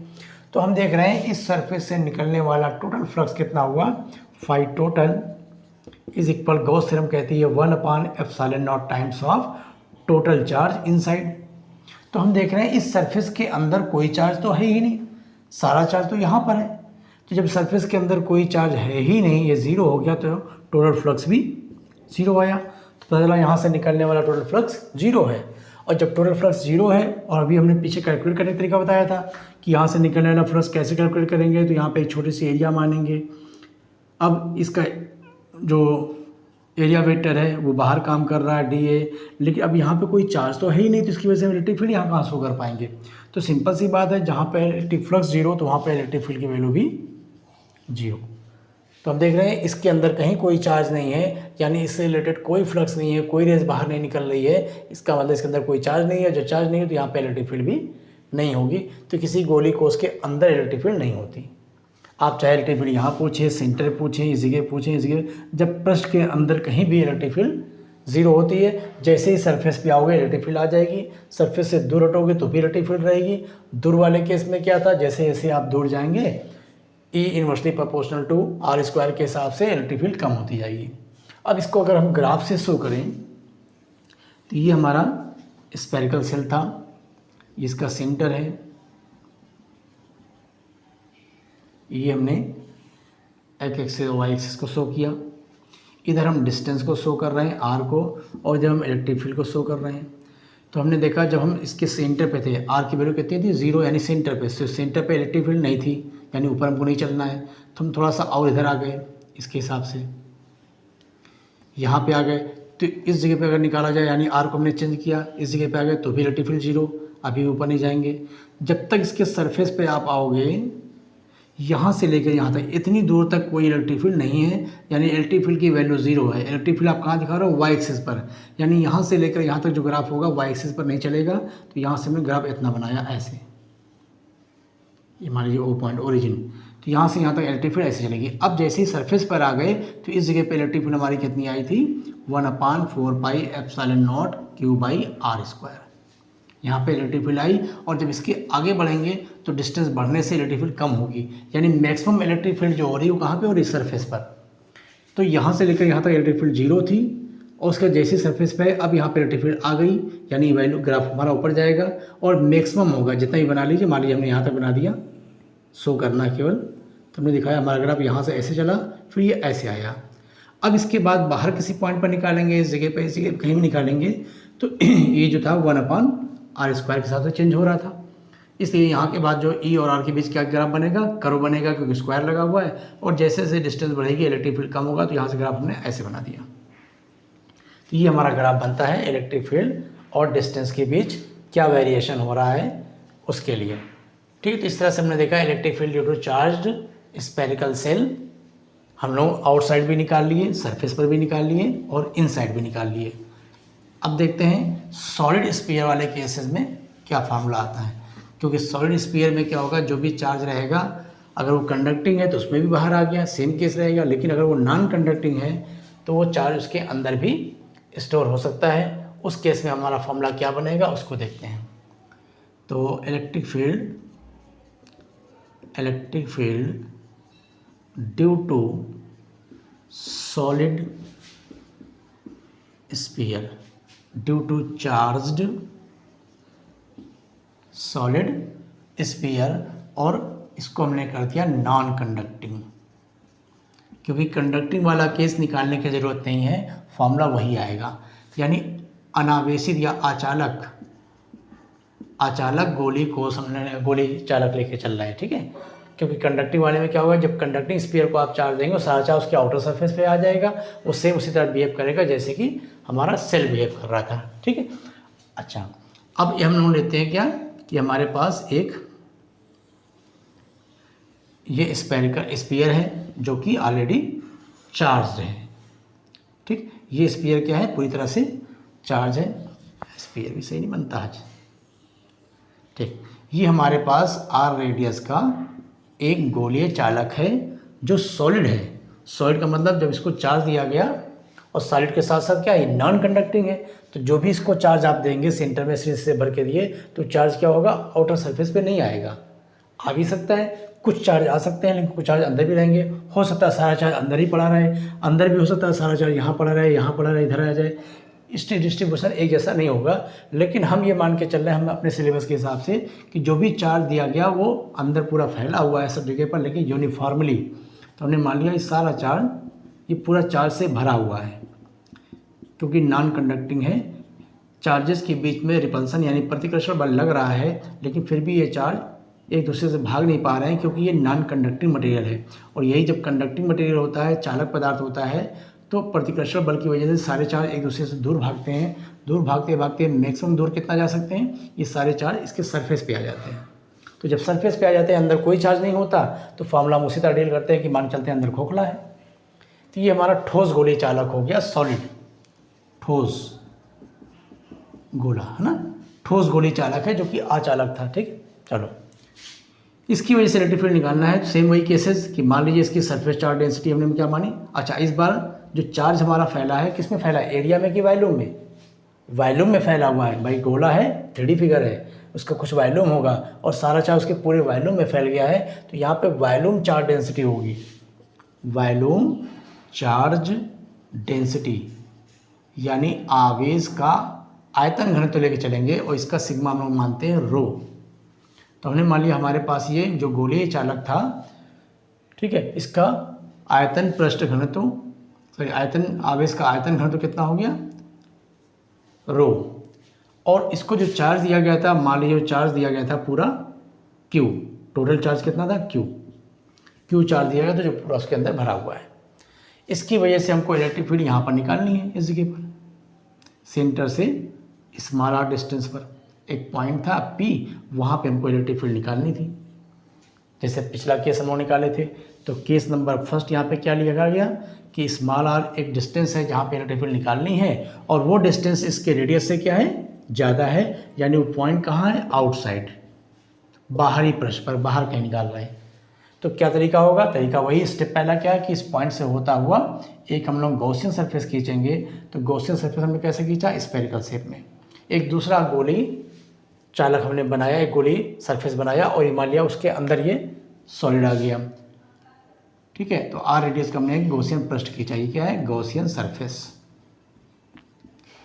तो हम देख रहे हैं इस सरफेस से निकलने वाला टोटल फ्लक्स कितना हुआ, phi total is equal, Gauss theorem कहती है 1/ε0 times of total charge inside. तो हम देख रहे हैं इस सरफेस के अंदर कोई चार्ज तो है ही नहीं, सारा चार्ज तो यहाँ पर है। तो जब सरफेस के अंदर कोई चार्ज है ही नहीं, ये ज़ीरो हो गया, तो टोटल फ्लक्स भी ज़ीरो आया। तो पता चला यहाँ से निकलने वाला टोटल फ्लक्स ज़ीरो है। और जब टोटल फ्लक्स ज़ीरो है, और अभी हमने पीछे कैलकुलेट करने का तरीका बताया था कि यहाँ से निकलने वाला फ्लक्स कैसे कैलकुलेट करेंगे, तो यहाँ पे एक छोटी सी एरिया मानेंगे। अब इसका जो एरिया वेक्टर है वो बाहर काम कर रहा है dA, लेकिन अब यहाँ पे कोई चार्ज तो है ही नहीं, तो इसकी वजह से इलेक्ट्रिक फील्ड यहाँ कहाँ शो कर पाएंगे। तो सिंपल सी बात है, जहाँ पे इलेक्ट्रिक फ्लक्स जीरो तो वहाँ पे इलेक्ट्रिक फील्ड की वैल्यू भी जीरो। तो हम देख रहे हैं इसके अंदर कहीं कोई चार्ज नहीं है, यानी इससे रिलेटेड कोई फ्लक्स नहीं है, कोई रेज बाहर नहीं निकल रही है, इसका मतलब इसके अंदर कोई चार्ज नहीं है। जो चार्ज नहीं है तो यहाँ पे इलेक्ट्रिक फील्ड भी नहीं होगी। तो किसी गोली कोस के अंदर इलेक्ट्रिक फील्ड नहीं होती। आप चाहे इलेक्ट्रिक फील्ड यहाँ पूछें, सेंटर पूछें, इस जगह पूछें, इस जगह, जब पृष्ठ के अंदर कहीं भी इलेक्ट्रिक फील्ड जीरो होती है। जैसे ही सरफेस पे आओगे इलेक्ट्रिक फील्ड आ जाएगी, सरफेस से दूर हटोगे तो भी इलेक्ट्रिक फील्ड रहेगी। दूर वाले केस में क्या था, जैसे जैसे आप दूर जाएंगे E inversely proportional to R² के हिसाब से इलेक्ट्रिक फील्ड कम होती जाएगी। अब इसको अगर हम ग्राफ से शो करें तो ये हमारा स्फेरिकल सेल था, इसका सेंटर है, ये हमने एक एक्सिस और वाई एक्सिस को शो किया। इधर हम डिस्टेंस को शो कर रहे हैं R को, और जब हम इलेक्ट्रिक फील्ड को शो कर रहे हैं तो हमने देखा जब हम इसके सेंटर पे थे R की वैल्यू कितनी थी, जीरो, यानी सेंटर पे। सेंटर पे इलेक्ट्रिक फील्ड नहीं थी, यानी ऊपर हमको नहीं चलना है, तो हम थोड़ा सा और इधर आ गए, इसके हिसाब से यहाँ पे आ गए। तो इस जगह पे अगर निकाला जाए, यानी R को हमने चेंज किया, इस जगह पे आ गए तो भी इलेक्ट्रिक फील्ड जीरो, अभी ऊपर नहीं जाएंगे। जब तक इसके सरफेस पे आप आओगे, यहाँ से लेकर यहाँ तक इतनी दूर तक कोई इलेक्ट्रिक फील्ड नहीं है, यानी इलेक्ट्रिक फील्ड की वैल्यू जीरो है। इलेक्ट्रिक फील्ड आप कहाँ दिखा रहे हो, वाई एक्सिस पर, यानी यहाँ से लेकर यहाँ तक जो ग्राफ होगा वाई एक्सिस पर नहीं चलेगा। तो यहाँ से हमने ग्राफ इतना बनाया ऐसे, ये मान लीजिए ओ पॉइंट ओरिजिन, तो यहाँ से यहाँ तक इलेक्ट्रिक फील्ड ऐसे चलेगी। अब जैसे ही सरफेस पर आ गए तो इस जगह पे इलेक्ट्रिक फील्ड हमारी कितनी आई थी, 1/4πε0 Q/R²। यहाँ पे इलेक्ट्रिक फील्ड आई, और जब इसके आगे बढ़ेंगे तो डिस्टेंस बढ़ने से इलेक्ट्रिक फील्ड कम होगी, यानी मैक्सिमम इलेक्ट्रिक फील्ड जो हो रही है वो कहाँ पे हो रही है, सरफेस पर। तो यहाँ से लेकर यहाँ तक इलेक्ट्रिक फील्ड जीरो थी, और उसके जैसे सरफेस पे अब यहाँ पे इलेक्ट्रिक फील्ड आ गई, यानी वैल्यू ग्राफ हमारा ऊपर जाएगा और मैक्सिमम होगा। जितना ही बना लीजिए, मान लीजिए हमने यहाँ तक बना दिया, शो करना केवल, तो हमने दिखाया हमारा ग्राफ यहाँ से ऐसे चला, फिर ये ऐसे आया। अब इसके बाद बाहर किसी पॉइंट पर निकालेंगे, इस जगह पर, इस जगह कहीं भी निकालेंगे, तो ये जो था 1/R² के साथ से चेंज हो रहा था। इसलिए यहाँ के बाद जो E और R के बीच क्या ग्राफ बनेगा, कर्व बनेगा, क्योंकि स्क्वायर लगा हुआ है, और जैसे जैसे डिस्टेंस बढ़ेगी इलेक्ट्रिक फील्ड कम होगा। तो यहाँ से ग्राफ हमने ऐसे बना दिया। तो ये हमारा ग्राफ बनता है इलेक्ट्रिक फील्ड और डिस्टेंस के बीच क्या वेरिएशन हो रहा है उसके लिए। ठीक है, तो इस तरह से हमने देखा electric field due to charged spherical shell हम लोग आउटसाइड भी निकाल लिए, सरफेस पर भी निकाल लिए, और इनसाइड भी निकाल लिए। अब देखते हैं सॉलिड स्फीयर वाले केसेस में क्या फार्मूला आता है। क्योंकि सॉलिड स्फीयर में क्या होगा, जो भी चार्ज रहेगा अगर वो कंडक्टिंग है तो उसमें भी बाहर आ गया, सेम केस रहेगा। लेकिन अगर वो नॉन कंडक्टिंग है तो वो चार्ज उसके अंदर भी स्टोर हो सकता है। उस केस में हमारा फॉर्मूला क्या बनेगा उसको देखते हैं। तो electric field due to solid sphere due to charged solid sphere, और इसको हमने कर दिया नॉन कंडक्टिंग, क्योंकि कंडक्टिंग वाला केस निकालने की ज़रूरत नहीं है, फॉर्मूला वही आएगा। यानी अनावेशित या अचालक गोली को हमने गोली चालक लेके चल रहा है, ठीक है। क्योंकि कंडक्टिंग वाले में क्या होगा, जब कंडक्टिंग स्फीयर को आप चार्ज देंगे सारा चार्ज उसके आउटर सरफेस पे आ जाएगा, वो सेम उसी तरह बिहेव करेगा जैसे कि हमारा सेल बिहेव कर रहा था, ठीक है। अच्छा, अब हम लोग लेते हैं क्या कि हमारे पास एक ये स्फेरिकल स्फीयर है जो कि ऑलरेडी चार्ज है, ठीक। ये स्फीयर क्या है, पूरी तरह से चार्ज है। स्फीयर भी सही नहीं बनता आज, ठीक। ये हमारे पास आर रेडियस का एक गोलीय चालक है जो सॉलिड है। सॉलिड का मतलब जब इसको चार्ज दिया गया, और सॉलिड के साथ साथ क्या है, नॉन कंडक्टिंग है, तो जो भी इसको चार्ज आप देंगे सेंटर में सिरिंज से भर के दिए तो चार्ज क्या होगा, आउटर सरफेस पे नहीं आएगा। आ भी सकता है, कुछ चार्ज आ सकते हैं लेकिन कुछ चार्ज अंदर भी रहेंगे। हो सकता है सारा चार्ज अंदर ही पड़ा रहे, अंदर भी हो सकता है सारा चार्ज यहाँ पड़ा रहे, यहाँ पड़ा रहे, इधर आ जाए। इसकी डिस्ट्रीब्यूशन एक जैसा नहीं होगा, लेकिन हम ये मान के चल रहे हैं हम अपने सिलेबस के हिसाब से कि जो भी चार्ज दिया गया वो अंदर पूरा फैला हुआ है सब जगह पर, लेकिन यूनिफॉर्मली। तो हमने मान लिया ये सारा चार्ज ये पूरा चार्ज से भरा हुआ है, क्योंकि नॉन कंडक्टिंग है। चार्जेस के बीच में रिपल्सन यानी प्रतिकर्षण बल लग रहा है, लेकिन फिर भी ये चार्ज एक दूसरे से भाग नहीं पा रहे हैं, क्योंकि ये नॉन कंडक्टिंग मटेरियल है। और यही जब कंडक्टिंग मटेरियल होता है, चालक पदार्थ होता है, तो प्रतिकर्षण बल की वजह से सारे चार्ज एक दूसरे से दूर भागते हैं। दूर भागते भागते मैक्सिमम दूर कितना जा सकते हैं, ये सारे चार्ज इसके सरफेस पे आ जाते हैं। तो जब सरफेस पे आ जाते हैं, अंदर कोई चार्ज नहीं होता, तो फॉर्मूला हम उसी तरह डील करते हैं कि मान चलते हैं अंदर खोखला है। तो ये हमारा ठोस गोलीय चालक हो गया, सॉलिड ठोस गोला, है ना। ठोस गोलीय चालक है जो कि अचालक था, ठीक। चलो, इसकी वजह से इलेक्ट्रिक फील्ड निकालना है। सेम वही केसेस कि मान लीजिए इसकी सरफेस चार्ज डेंसिटी हमने क्या मानी। अच्छा, इस बार जो चार्ज हमारा फैला है किस में फैला है, एरिया में कि वॉल्यूम में। वॉल्यूम में फैला हुआ है भाई, गोला है, 3D फिगर है, उसका कुछ वॉल्यूम होगा और सारा चार्ज उसके पूरे वॉल्यूम में फैल गया है, तो यहाँ पे वॉल्यूम चार्ज डेंसिटी होगी, वॉल्यूम चार्ज डेंसिटी, यानी आवेश का आयतन घनत्व लेके चलेंगे और इसका सिग्मा हम लोग मानते हैं रो। तो हमने मान लिया हमारे पास ये जो गोलीय चालक था, ठीक है, इसका आयतन पृष्ठ घनत्व, सॉरी आयतन, आवेश का आयतन घनत्व कितना हो गया, रो। और इसको जो चार्ज दिया गया था, मान लीजिए चार्ज दिया गया था पूरा Q, टोटल चार्ज कितना था Q चार्ज दिया गया था जो पूरा उसके अंदर भरा हुआ है। इसकी वजह से हमको इलेक्ट्रिक फील्ड यहाँ पर निकालनी है, इस जगह पर सेंटर से स्मॉल r डिस्टेंस पर एक पॉइंट था P, वहाँ पे हमको इलेक्ट्रिक फील्ड निकालनी थी। जैसे पिछला केस हम लोग निकाले थे, तो केस नंबर फर्स्ट यहाँ पे क्या लिखा गया कि स्मॉल r एक डिस्टेंस है जहाँ पे इलेक्ट्रिक फील्ड निकालनी है, और वो डिस्टेंस इसके रेडियस से क्या है, ज़्यादा है, यानी वो पॉइंट कहाँ है, आउटसाइड, बाहरी पृष्ठ पर, बाहर कहीं निकाल रहे हैं। तो क्या तरीका होगा, तरीका वही, स्टेप पहला क्या है कि इस पॉइंट से होता हुआ एक हम लोग गॉसियन सरफेस खींचेंगे। तो गॉसियन सरफेस हमने कैसे खींचा, स्फेरिकल शेप में। एक दूसरा गोली चालक हमने बनाया, एक गोली सरफेस बनाया और मान लिया उसके अंदर ये सॉलिड आ गया, ठीक है। तो आर रेडियस का हमने एक गॉसियन पृष्ठ खींचा, ये क्या है, गॉसियन सरफेस,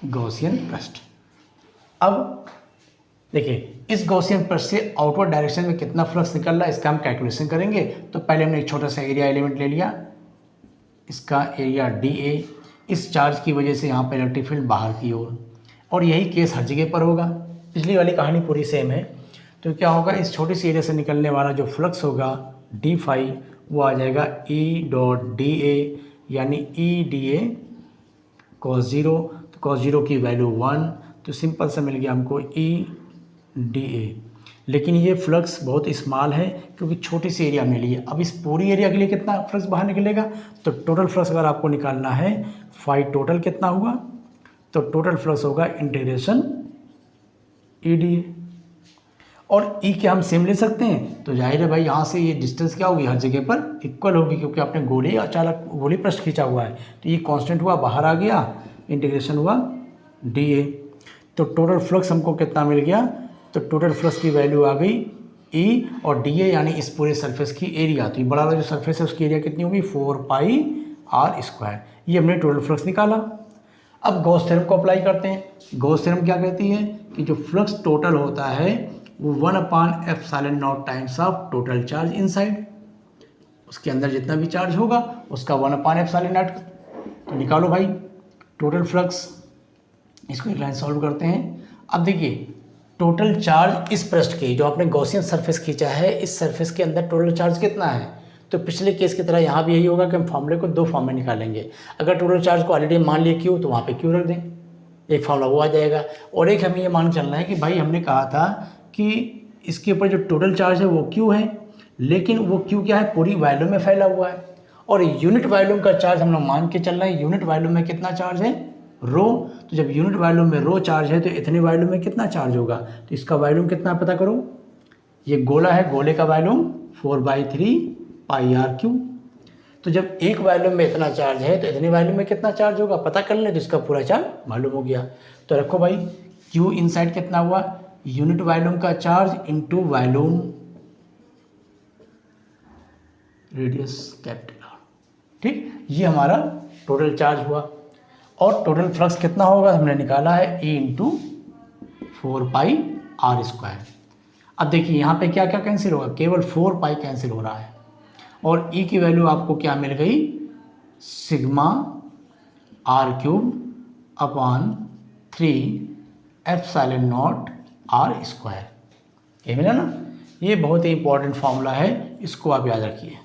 गॉसियन पृष्ठ। अब देखिए, इस गॉसियन पृष्ठ से आउटवर्ड डायरेक्शन में कितना फ्लक्स निकल रहा है इसका हम कैलकुलेशन करेंगे। तो पहले हमने एक छोटा सा एरिया एलिमेंट ले लिया, इसका एरिया dA, इस चार्ज की वजह से यहाँ पर इलेक्ट्रिक फील्ड बाहर की ओर, और यही केस हर जगह पर होगा, पिछली वाली कहानी पूरी सेम है। तो क्या होगा, इस छोटी सी एरिया से निकलने वाला जो फ्लक्स होगा d फाई, वो आ जाएगा E.dA, यानी E.dA cos 0। तो cos 0 की वैल्यू 1, तो सिंपल सा मिल गया हमको E.dA। लेकिन ये फ्लक्स बहुत स्मॉल है क्योंकि छोटी सी एरिया में लिए। अब इस पूरी एरिया के लिए कितना फ्लक्स बाहर निकलेगा, तो टोटल फ्लक्स अगर आपको निकालना है, फाई टोटल कितना हुआ, तो टोटल फ्लक्स होगा इंटीग्रेशन E.dA। और ई के हम सेम ले सकते हैं, तो जाहिर है भाई यहाँ से ये डिस्टेंस क्या होगी, हर जगह पर इक्वल होगी, क्योंकि आपने गोली पृष्ठ खींचा हुआ है। तो ये कांस्टेंट हुआ, बाहर आ गया, इंटीग्रेशन हुआ dA। तो टोटल फ्लक्स हमको कितना मिल गया, तो टोटल फ्लक्स की वैल्यू आ गई E और dA यानी इस पूरे सरफेस की एरिया। तो ये बड़ा वाला जो सरफेस है उसकी एरिया कितनी होगी, 4πr²। ये हमने टोटल फ्लक्स निकाला। अब गॉस थ्योरम को अप्लाई करते हैं। गॉस थ्योरम क्या कहती है कि जो फ्लक्स टोटल होता है वो 1/ε0 times of total charge inside, उसके अंदर जितना भी चार्ज होगा उसका 1/ε0। तो निकालो भाई टोटल फ्लक्स। इसको एक लाइन सॉल्व करते हैं। अब देखिए टोटल चार्ज इस पृष्ठ के, जो आपने गॉसियन सरफेस खींचा है, इस सरफेस के अंदर टोटल चार्ज कितना है, तो पिछले केस की तरह यहाँ भी यही होगा कि हम फॉर्मूले को दो फॉर्म में निकालेंगे। अगर टोटल चार्ज को ऑलरेडी मान लिया क्यू, तो वहाँ पे क्यू रख दें, एक फॉर्मूला वो आ जाएगा। और एक हमें ये मान चलना है कि भाई हमने कहा था कि इसके ऊपर जो टोटल चार्ज है वो क्यू है, लेकिन वो क्यू क्या है, पूरी वॉल्यूम में फैला हुआ है। और यूनिट वॉल्यूम का चार्ज हम लोग मान के चल रहे हैं, यूनिट वॉल्यूम में कितना चार्ज है, रो। तो जब यूनिट वॉल्यूम में रो चार्ज है तो इतने वॉल्यूम में कितना चार्ज होगा, तो इसका वॉल्यूम कितना पता करो। ये गोला है, गोले का वॉल्यूम 4/3πr3। तो जब एक वॉल्यूम में इतना चार्ज है तो इतने वॉल्यूम में कितना चार्ज होगा पता कर लें, तो इसका पूरा चार्ज मालूम हो गया। तो रखो भाई क्यू इनसाइड कितना हुआ, यूनिट वॉल्यूम का charge into volume radius capital R. ठीक, ये हमारा टोटल चार्ज हुआ। और टोटल फ्लक्स कितना होगा हमने निकाला है, E × 4πr²। अब देखिए यहाँ पे क्या क्या कैंसिल होगा, केवल 4π कैंसिल हो रहा है। और E की वैल्यू आपको क्या मिल गई, σr³/3ε0r²। ये मिला ना। ये बहुत ही इंपॉर्टेंट फॉर्मूला है, इसको आप याद रखिए।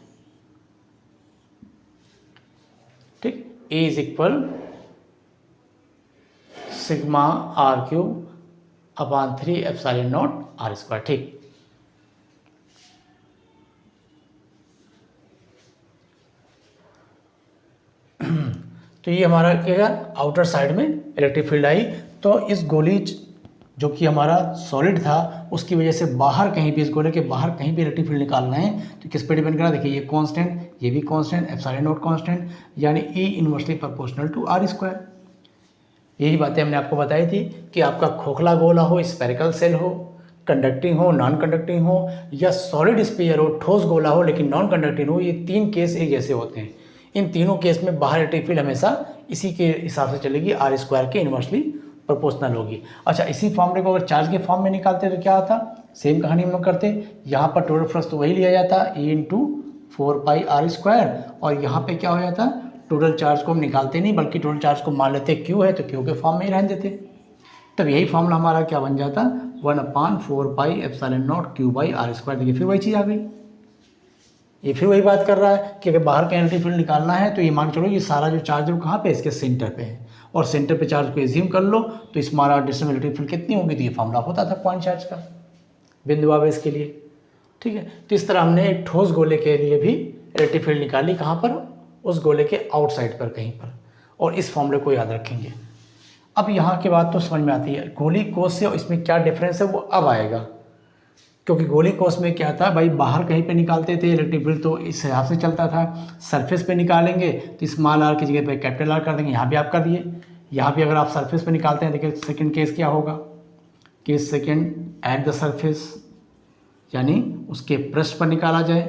ठीक, E = σr³/3ε0r²। ठीक, तो ये हमारा क्या, आउटर साइड में इलेक्ट्रिक फील्ड आई। तो इस गोली जो कि हमारा सॉलिड था उसकी वजह से बाहर कहीं भी, इस गोले के बाहर कहीं भी इलेक्ट्रिक फील्ड निकालना है तो किस पे डिपेंड करा, देखिए ये कांस्टेंट, ये भी कांस्टेंट, ε0 कांस्टेंट, यानी E inversely proportional to r²। यही बातें हमने आपको बताई थी कि आपका खोखला गोला हो, स्फेरिकल सेल हो, कंडक्टिंग हो, नॉन कंडक्टिंग हो, या सॉलिड स्फीयर हो, ठोस गोला हो लेकिन नॉन कंडक्टिंग हो, ये तीन केस एक जैसे होते हैं। इन तीनों केस में बाहर इलेक्ट्रिक फील्ड हमेशा इसी के हिसाब से चलेगी, r² के इनवर्सली प्रोपोर्शनल होगी। अच्छा, इसी फॉर्मूले को अगर चार्ज के फॉर्म में निकालते तो क्या आता, सेम कहानी हम लोग करते। यहाँ पर टोटल फ्लक्स तो वही लिया जाता, E × 4πr²। और यहाँ पे क्या हो जाता, टोटल चार्ज को हम निकालते नहीं बल्कि टोटल चार्ज को मान लेते क्यू है तो क्यू के फॉर्म में ही रहने देते। तब यही फॉर्मूला हमारा क्या बन जाता, 1/4πε0q/r²। देखिए फिर वही चीज़ आ गई। ये फिर वही बात कर रहा है कि अगर बाहर का इलेक्ट्रिक फील्ड निकालना है तो ये मान चलो ये सारा जो चार्ज है वो कहाँ पे, इसके सेंटर पे है। और सेंटर पे चार्ज को एज्यूम कर लो तो इस हमारा डिस्टेंस इलेक्ट्रिक फील्ड कितनी होगी, तो ये फॉर्मूला होता था पॉइंट चार्ज का, बिंदु आवेश के लिए। ठीक है, तो इस तरह हमने एक ठोस गोले के लिए भी इलेक्ट्रिक फील्ड निकाली, कहाँ पर, उस गोले के आउटसाइड पर कहीं पर। और इस फॉर्मूले को याद रखेंगे। अब यहाँ के बाद तो समझ में आती है गोली कोस से इसमें क्या डिफरेंस है, वो अब आएगा। क्योंकि गोली कोस में क्या था भाई, बाहर कहीं पे निकालते थे इलेक्ट्रिक फील्ड तो इस हिसाब से चलता था। सरफेस पे निकालेंगे तो स्मॉल r की जगह पे कैपिटल R कर देंगे, यहाँ भी आप कर दिए। यहाँ भी अगर आप सरफेस पे निकालते हैं, देखिए सेकंड केस क्या होगा, case second at the surface, यानी उसके पृष्ठ पर निकाला जाए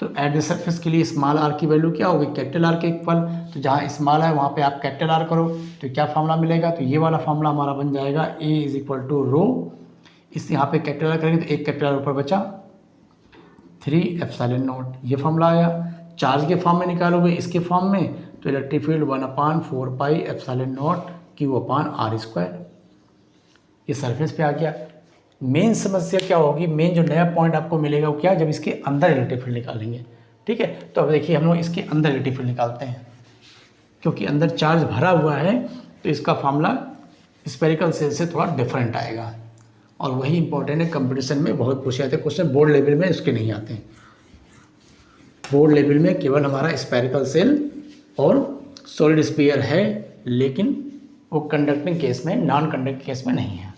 तो एट द सरफेस के लिए स्मॉल r की वैल्यू क्या होगी, कैपिटल R के इक्वल। तो जहाँ स्मॉल है वहाँ पे आप कैपिटल R करो तो क्या फार्मूला मिलेगा, तो ये वाला फार्मूला हमारा बन जाएगा A = ρ। इस यहाँ पे कैपिटल R करेंगे तो एक कैपिटल R ऊपर बचा, 3ε0, ये फार्मूला आया। चार्ज के फॉर्म में निकालोगे इसके फॉर्म में तो इलेक्ट्रिक फील्ड 1/4πε0q/r²। ये सरफेस पे आ गया। मेन समस्या क्या होगी, मेन जो नया पॉइंट आपको मिलेगा वो क्या, जब इसके अंदर इलेक्ट्रिक फील्ड निकालेंगे। ठीक है, तो अब देखिए हम लोग इसके अंदर इलेक्ट्रिक फील्ड निकालते हैं, क्योंकि अंदर चार्ज भरा हुआ है तो इसका फार्मूला स्फेरिकल सेल से थोड़ा डिफरेंट आएगा। और वही इंपॉर्टेंट है, कंपटीशन में बहुत पूछे जाते हैं क्वेश्चन, बोर्ड लेवल में उसके नहीं आते हैं। बोर्ड लेवल में केवल हमारा स्फेरिकल सेल और सॉलिड स्फीयर है, लेकिन वो कंडक्टिंग केस में, नॉन कंडक्टिंग केस में नहीं है।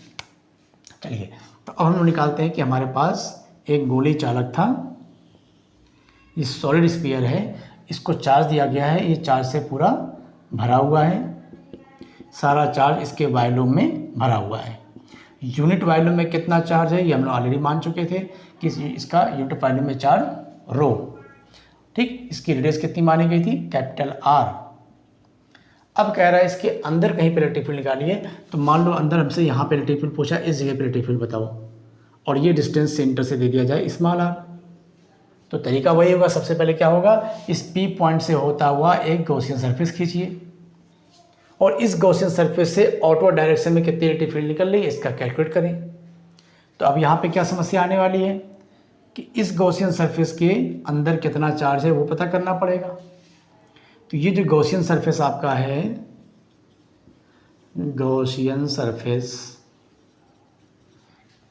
चलिए तो अब हम लोग निकालते हैं कि हमारे पास एक गोली चालक था, ये सॉलिड स्फीयर है, इसको चार्ज दिया गया है, ये चार्ज से पूरा भरा हुआ है, सारा चार्ज इसके वॉल्यूम में भरा हुआ है। यूनिट वॉल्यूम में कितना चार्ज है ये हम लोग ऑलरेडी मान चुके थे कि इसका यूनिट वॉल्यूम में चार्ज रो, ठीक। इसकी रेडियस कितनी मानी गई थी, कैपिटल आर। अब कह रहा है इसके अंदर कहीं पे इलेक्ट्रिक फील्ड निकालिए, तो मान लो अंदर हमसे यहाँ पे इलेक्ट्रिक फील्ड पूछा, इस जगह पे इलेक्ट्रिक फील्ड बताओ, और ये डिस्टेंस सेंटर से दे दिया जाए स्मॉल आर। तो तरीका वही होगा, सबसे पहले क्या होगा, इस पी पॉइंट से होता हुआ एक गॉसियन सरफेस खींचिए, और इस गॉसियन सरफेस से आउटवर्ड डायरेक्शन में कितनी इलेक्ट्रिक फील्ड निकल रही है इसका कैलकुलेट करें। तो अब यहाँ पे क्या समस्या आने वाली है कि इस गॉसियन सरफेस के अंदर कितना चार्ज है वो पता करना पड़ेगा। तो ये जो गॉसियन सरफेस आपका है, गॉसियन सरफेस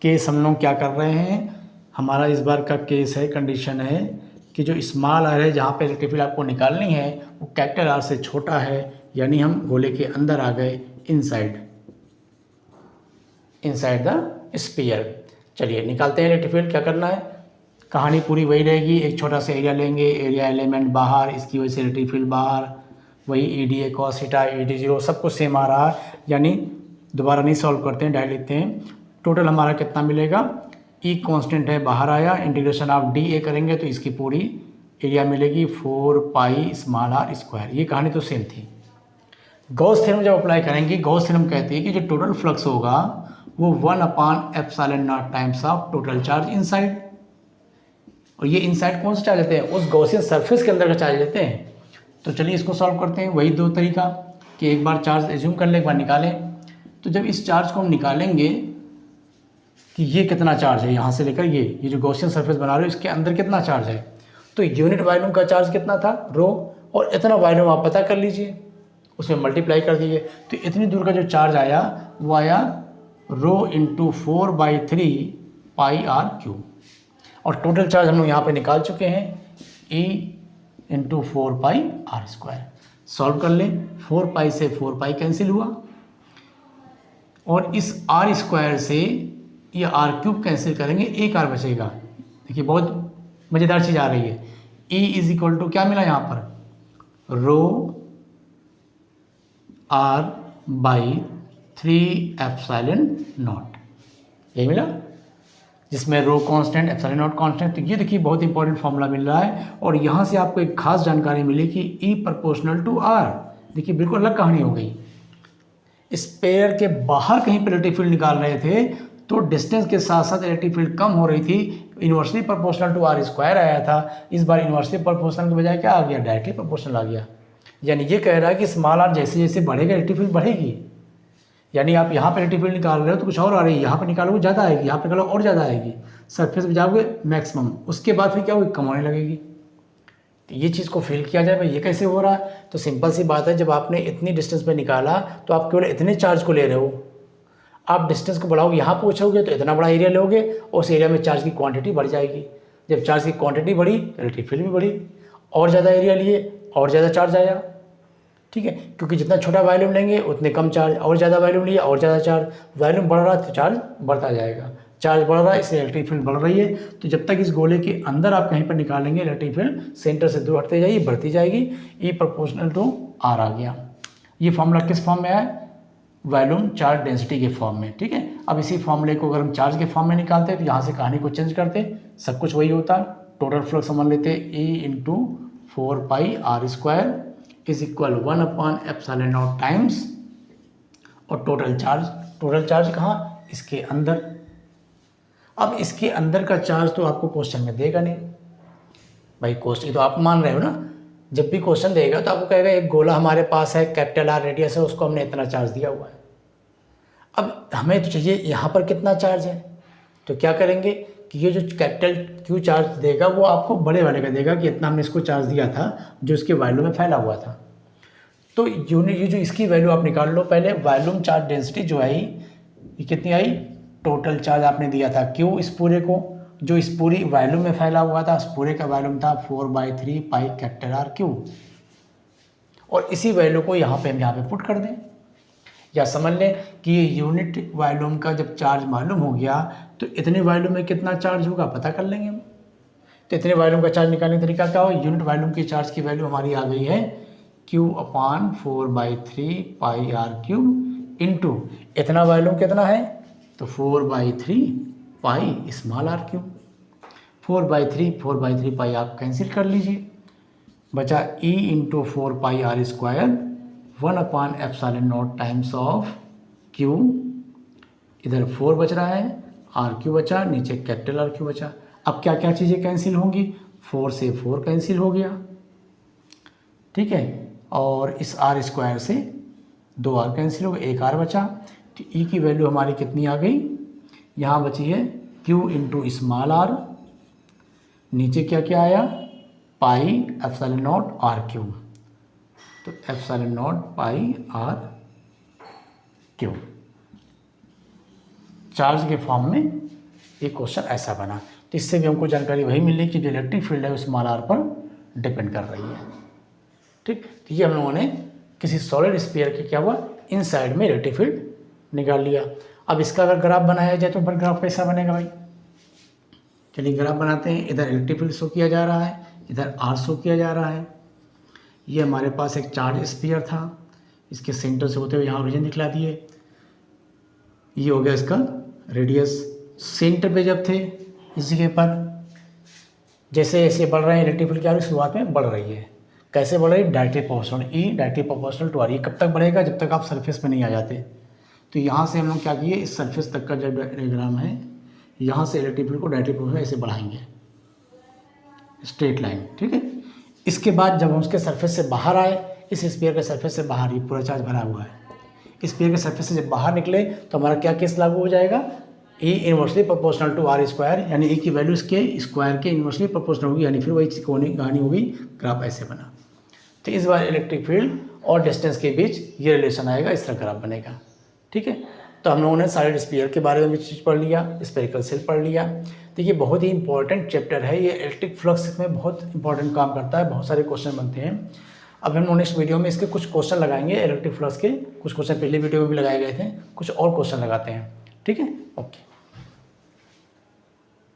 केस हम लोग क्या कर रहे हैं, हमारा इस बार का केस है, कंडीशन है कि जो स्मॉल आर है जहाँ पे इलेक्ट्रिक फील्ड आपको निकालनी है वो कैपिटल आर से छोटा है, यानी हम गोले के अंदर आ गए, इनसाइड द स्फीयर। चलिए निकालते हैं इलेक्ट्रिक फील्ड। क्या करना है, कहानी पूरी वही रहेगी, एक छोटा सा एरिया लेंगे, एरिया एलिमेंट बाहर, इसकी वजह से इलेक्ट्रिक फील्ड बाहर, वही EDA cos थीटा ED0 सब कुछ सेम आ रहा है, यानी दोबारा नहीं सॉल्व करते हैं, डायरेक्ट लिखते हैं। टोटल हमारा कितना मिलेगा, E कांस्टेंट है बाहर आया, इंटीग्रेशन ऑफ DA करेंगे तो इसकी पूरी एरिया मिलेगी 4 पाई स्मॉल r स्क्वायर। ये कहानी तो सेम थी। गॉस थ्योरम जब अप्लाई करेंगे, गॉस थ्योरम कहती है कि जो टोटल फ्लक्स होगा वो 1/ε0 times of total charge inside. और ये इनसाइड कौन सा चार्ज लेते हैं, उस गॉसियन सरफेस के अंदर का चार्ज लेते हैं। तो चलिए इसको सॉल्व करते हैं, वही दो तरीका कि एक बार चार्ज एज्यूम कर लें, एक बार निकालें। तो जब इस चार्ज को हम निकालेंगे कि ये कितना चार्ज है, यहाँ से लेकर ये जो गॉसियन सरफेस बना रहे हो इसके अंदर कितना चार्ज है, तो यूनिट वॉल्यूम का चार्ज कितना था, रो, और इतना वॉल्यूम आप पता कर लीजिए, उसमें मल्टीप्लाई कर दीजिए। तो इतनी दूर का जो चार्ज आया वो आया rho into 4/3 pi r cube. और टोटल चार्ज हम लोग यहाँ पे निकाल चुके हैं, E into 4 pi r square. Solve कर लें, 4 पाई से 4 पाई कैंसिल हुआ, और इस आर स्क्वायर से ये आर क्यूब कैंसिल करेंगे, एक आर बचेगा। देखिए बहुत मज़ेदार चीज़ आ रही है। E इज इक्वल टू क्या मिला यहाँ पर, रो R बाई 3/ε0, यही मिला, जिसमें रो कांस्टेंट ε0 कांस्टेंट। तो ये देखिए बहुत इंपॉर्टेंट फॉर्मूला मिल रहा है, और यहाँ से आपको एक खास जानकारी मिली कि E प्रोपोर्शनल टू R। देखिए बिल्कुल अलग कहानी हो गई। स्पेयर के बाहर कहीं पर इलेक्ट्रिक फील्ड निकाल रहे थे तो डिस्टेंस के साथ साथ इलेक्ट्रिक फील्ड कम हो रही थी, inversely proportional to R square आया था। इस बार इन्वर्सली प्रोपोर्शनल के बजाय क्या आ गया, डायरेक्टली प्रोपोर्शनल आ गया। यानी ये कह रहा है कि स्मॉल r जैसे जैसे बढ़ेगा इलेक्ट्रिक फील्ड बढ़ेगी। यानी आप यहाँ पर इलेक्ट्रिक फील्ड निकाल रहे हो तो कुछ और आ रही है, यहाँ पर निकालोगे ज़्यादा आएगी, यहाँ पर निकालो और ज़्यादा आएगी, सरफेस पे जाओगे मैक्सिमम, उसके बाद फिर क्या होगी, कम होने लगेगी। तो ये चीज़ को फील किया जाए भाई ये कैसे हो रहा है, तो सिंपल सी बात है, जब आपने इतनी डिस्टेंस पे निकाला तो आप केवल इतने चार्ज को ले रहे हो। आप डिस्टेंस को बढ़ाओगे, यहाँ पूछोगे तो इतना बड़ा एरिया लोगे, और उस एरिया में चार्ज की क्वांटिटी बढ़ जाएगी। जब चार्ज की क्वांटिटी बढ़ी इलेक्ट्रिक फील्ड भी बढ़ी, और ज़्यादा एरिया लिए और ज़्यादा चार्ज आया, ठीक है, क्योंकि जितना छोटा वॉल्यूम लेंगे उतने कम चार्ज, और ज़्यादा वॉल्यूम लिया और ज़्यादा चार्ज, वॉल्यूम बढ़ रहा है तो चार्ज बढ़ता जाएगा, चार्ज बढ़ रहा है इसलिए इलेक्ट्रिक फील्ड बढ़ रही है। तो जब तक इस गोले के अंदर आप कहीं पर निकालेंगे इलेक्ट्रिक फील्ड सेंटर से दूर हटते जाइए, बढ़ती जाएगी, E प्रोपोर्शनल टू R आ गया। ये फॉर्मूला किस फॉर्म में है, वॉल्यूम चार्ज डेंसिटी के फॉर्म में, ठीक है। अब इसी फॉर्मूले को अगर हम चार्ज के फॉर्म में निकालते तो यहाँ से कहानी को चेंज करते, सब कुछ वही होता, टोटल फ्लक्स समझ लेते, E into 4 pi r square is equal 1/ε0 times, और टोटल चार्ज कहाँ, इसके अंदर। अब इसके अंदर का चार्ज तो आपको क्वेश्चन में देगा नहीं भाई, क्वेश्चन तो आप मान रहे हो ना, जब भी क्वेश्चन देगा तो आपको कहेगा एक गोला हमारे पास है, कैपिटल R रेडियस है, उसको हमने इतना चार्ज दिया हुआ है। अब हमें तो चाहिए यहाँ पर कितना चार्ज है, तो क्या करेंगे कि ये जो कैपिटल Q चार्ज देगा वो आपको बड़े वाले का देगा कि इतना हमने इसको चार्ज दिया था जो इसके वॉल्यूम में फैला हुआ था। तो यूनिट ये जो इसकी वैल्यू आप निकाल लो पहले, वॉल्यूम चार्ज डेंसिटी जो आई ये कितनी आई, टोटल चार्ज आपने दिया था Q इस पूरे को, जो इस पूरी वॉल्यूम में फैला हुआ था, इस पूरे का वॉल्यूम था 4/3 पाई कैपिटल R क्यूब, और इसी वैल्यू को यहाँ पे हम यहाँ पे पुट कर दें। या समझ लें कि ये यूनिट वॉल्यूम का जब चार्ज मालूम हो गया तो इतने वॉल्यूम में कितना चार्ज होगा पता कर लेंगे हम। तो इतने वॉल्यूम का चार्ज निकालने का तरीका क्या हो, यूनिट वॉल्यूम की चार्ज की वैल्यू हमारी आ गई है Q/4/3 pi r cube into इतना वॉल्यूम कितना है तो 4/3 pi small r cube. 4/3 pi आप कैंसिल कर लीजिए, बचा E into 4 pi r square 1/ε0 times of Q, इधर 4 बच रहा है, आर क्यू बचा, नीचे कैपिटल आर क्यू बचा। अब क्या क्या चीज़ें कैंसिल होंगी, 4 से 4 कैंसिल हो गया, ठीक है, और इस आर स्क्वायर से 2 आर कैंसिल हो गया, 1 आर बचा। तो ई की वैल्यू हमारी कितनी आ गई, यहाँ बची है Q इंटू स्मॉल आर, नीचे क्या क्या आया पाई ε0 आर क्यूब, तो ε0 पाई आर क्यूब। चार्ज के फॉर्म में एक क्वेश्चन ऐसा बना। तो इससे भी हमको जानकारी वही मिली कि जो इलेक्ट्रिक फील्ड है वो स्मॉल आर पर डिपेंड कर रही है, ठीक। तो ये हम लोगों ने किसी सॉलिड स्फीयर के क्या हुआ इनसाइड में इलेक्ट्रिक फील्ड निकाल लिया। अब इसका अगर ग्राफ बनाया जाए तो फिर ग्राफ कैसा बनेगा भाई, चलिए ग्राफ बनाते हैं। इधर इलेक्ट्रिक फील्ड शो किया जा रहा है, इधर आर शो किया जा रहा है। ये हमारे पास एक चार्ज स्फीयर था, इसके सेंटर से होते हुए यहाँ ओरिजिन दिखला दिए, ये हो गया इसका रेडियस। सेंटर पे जब थे इस जगह पर जैसे जैसे बढ़ रहे हैं इलेक्ट्रिक फील्ड क्या शुरुआत में बढ़ रही है, कैसे बढ़ रही है directly proportional, E directly proportional to r. ये कब तक बढ़ेगा, जब तक आप सरफेस पे नहीं आ जाते। तो यहाँ से हम लोग क्या किए, इस सरफेस तक का जो डायग्राम है यहाँ से इलेक्ट्रिक फील्ड को डायरेक्टली प्रोपोर्शनल ऐसे बढ़ाएंगे स्ट्रेट लाइन, ठीक है। इसके बाद जब हम उसके सरफेस से बाहर आए, इस स्फीयर के सरफेस से बाहर, ये पूरा चार्ज भरा हुआ है, स्फीयर के सरफेस से जब बाहर निकले तो हमारा क्या केस लागू हो जाएगा, E inversely proportional to r square, यानी E की वैल्यू इसके स्क्वायर के इनवर्सली प्रोपोर्शनल होगी, यानी फिर वही कहानी होगी, ग्राफ ऐसे बना। तो इस बार इलेक्ट्रिक फील्ड और डिस्टेंस के बीच ये रिलेशन आएगा, इस तरह ग्राफ बनेगा, ठीक है। तो हम लोगों ने सॉलिड स्फीयर के बारे में भी चीज़ पढ़ लिया, स्फेरिकल सेल पढ़ लिया। तो ये बहुत ही इंपॉर्टेंट चैप्टर है, ये इलेक्ट्रिक फ्लक्स में बहुत इंपॉर्टेंट काम करता है, बहुत सारे क्वेश्चन बनते हैं। अब हम नेक्स्ट वीडियो में इसके कुछ क्वेश्चन लगाएंगे इलेक्ट्रिक फ्लक्स के, कुछ क्वेश्चन पहले वीडियो में भी लगाए गए थे, कुछ और क्वेश्चन लगाते हैं, ठीक है, ओके।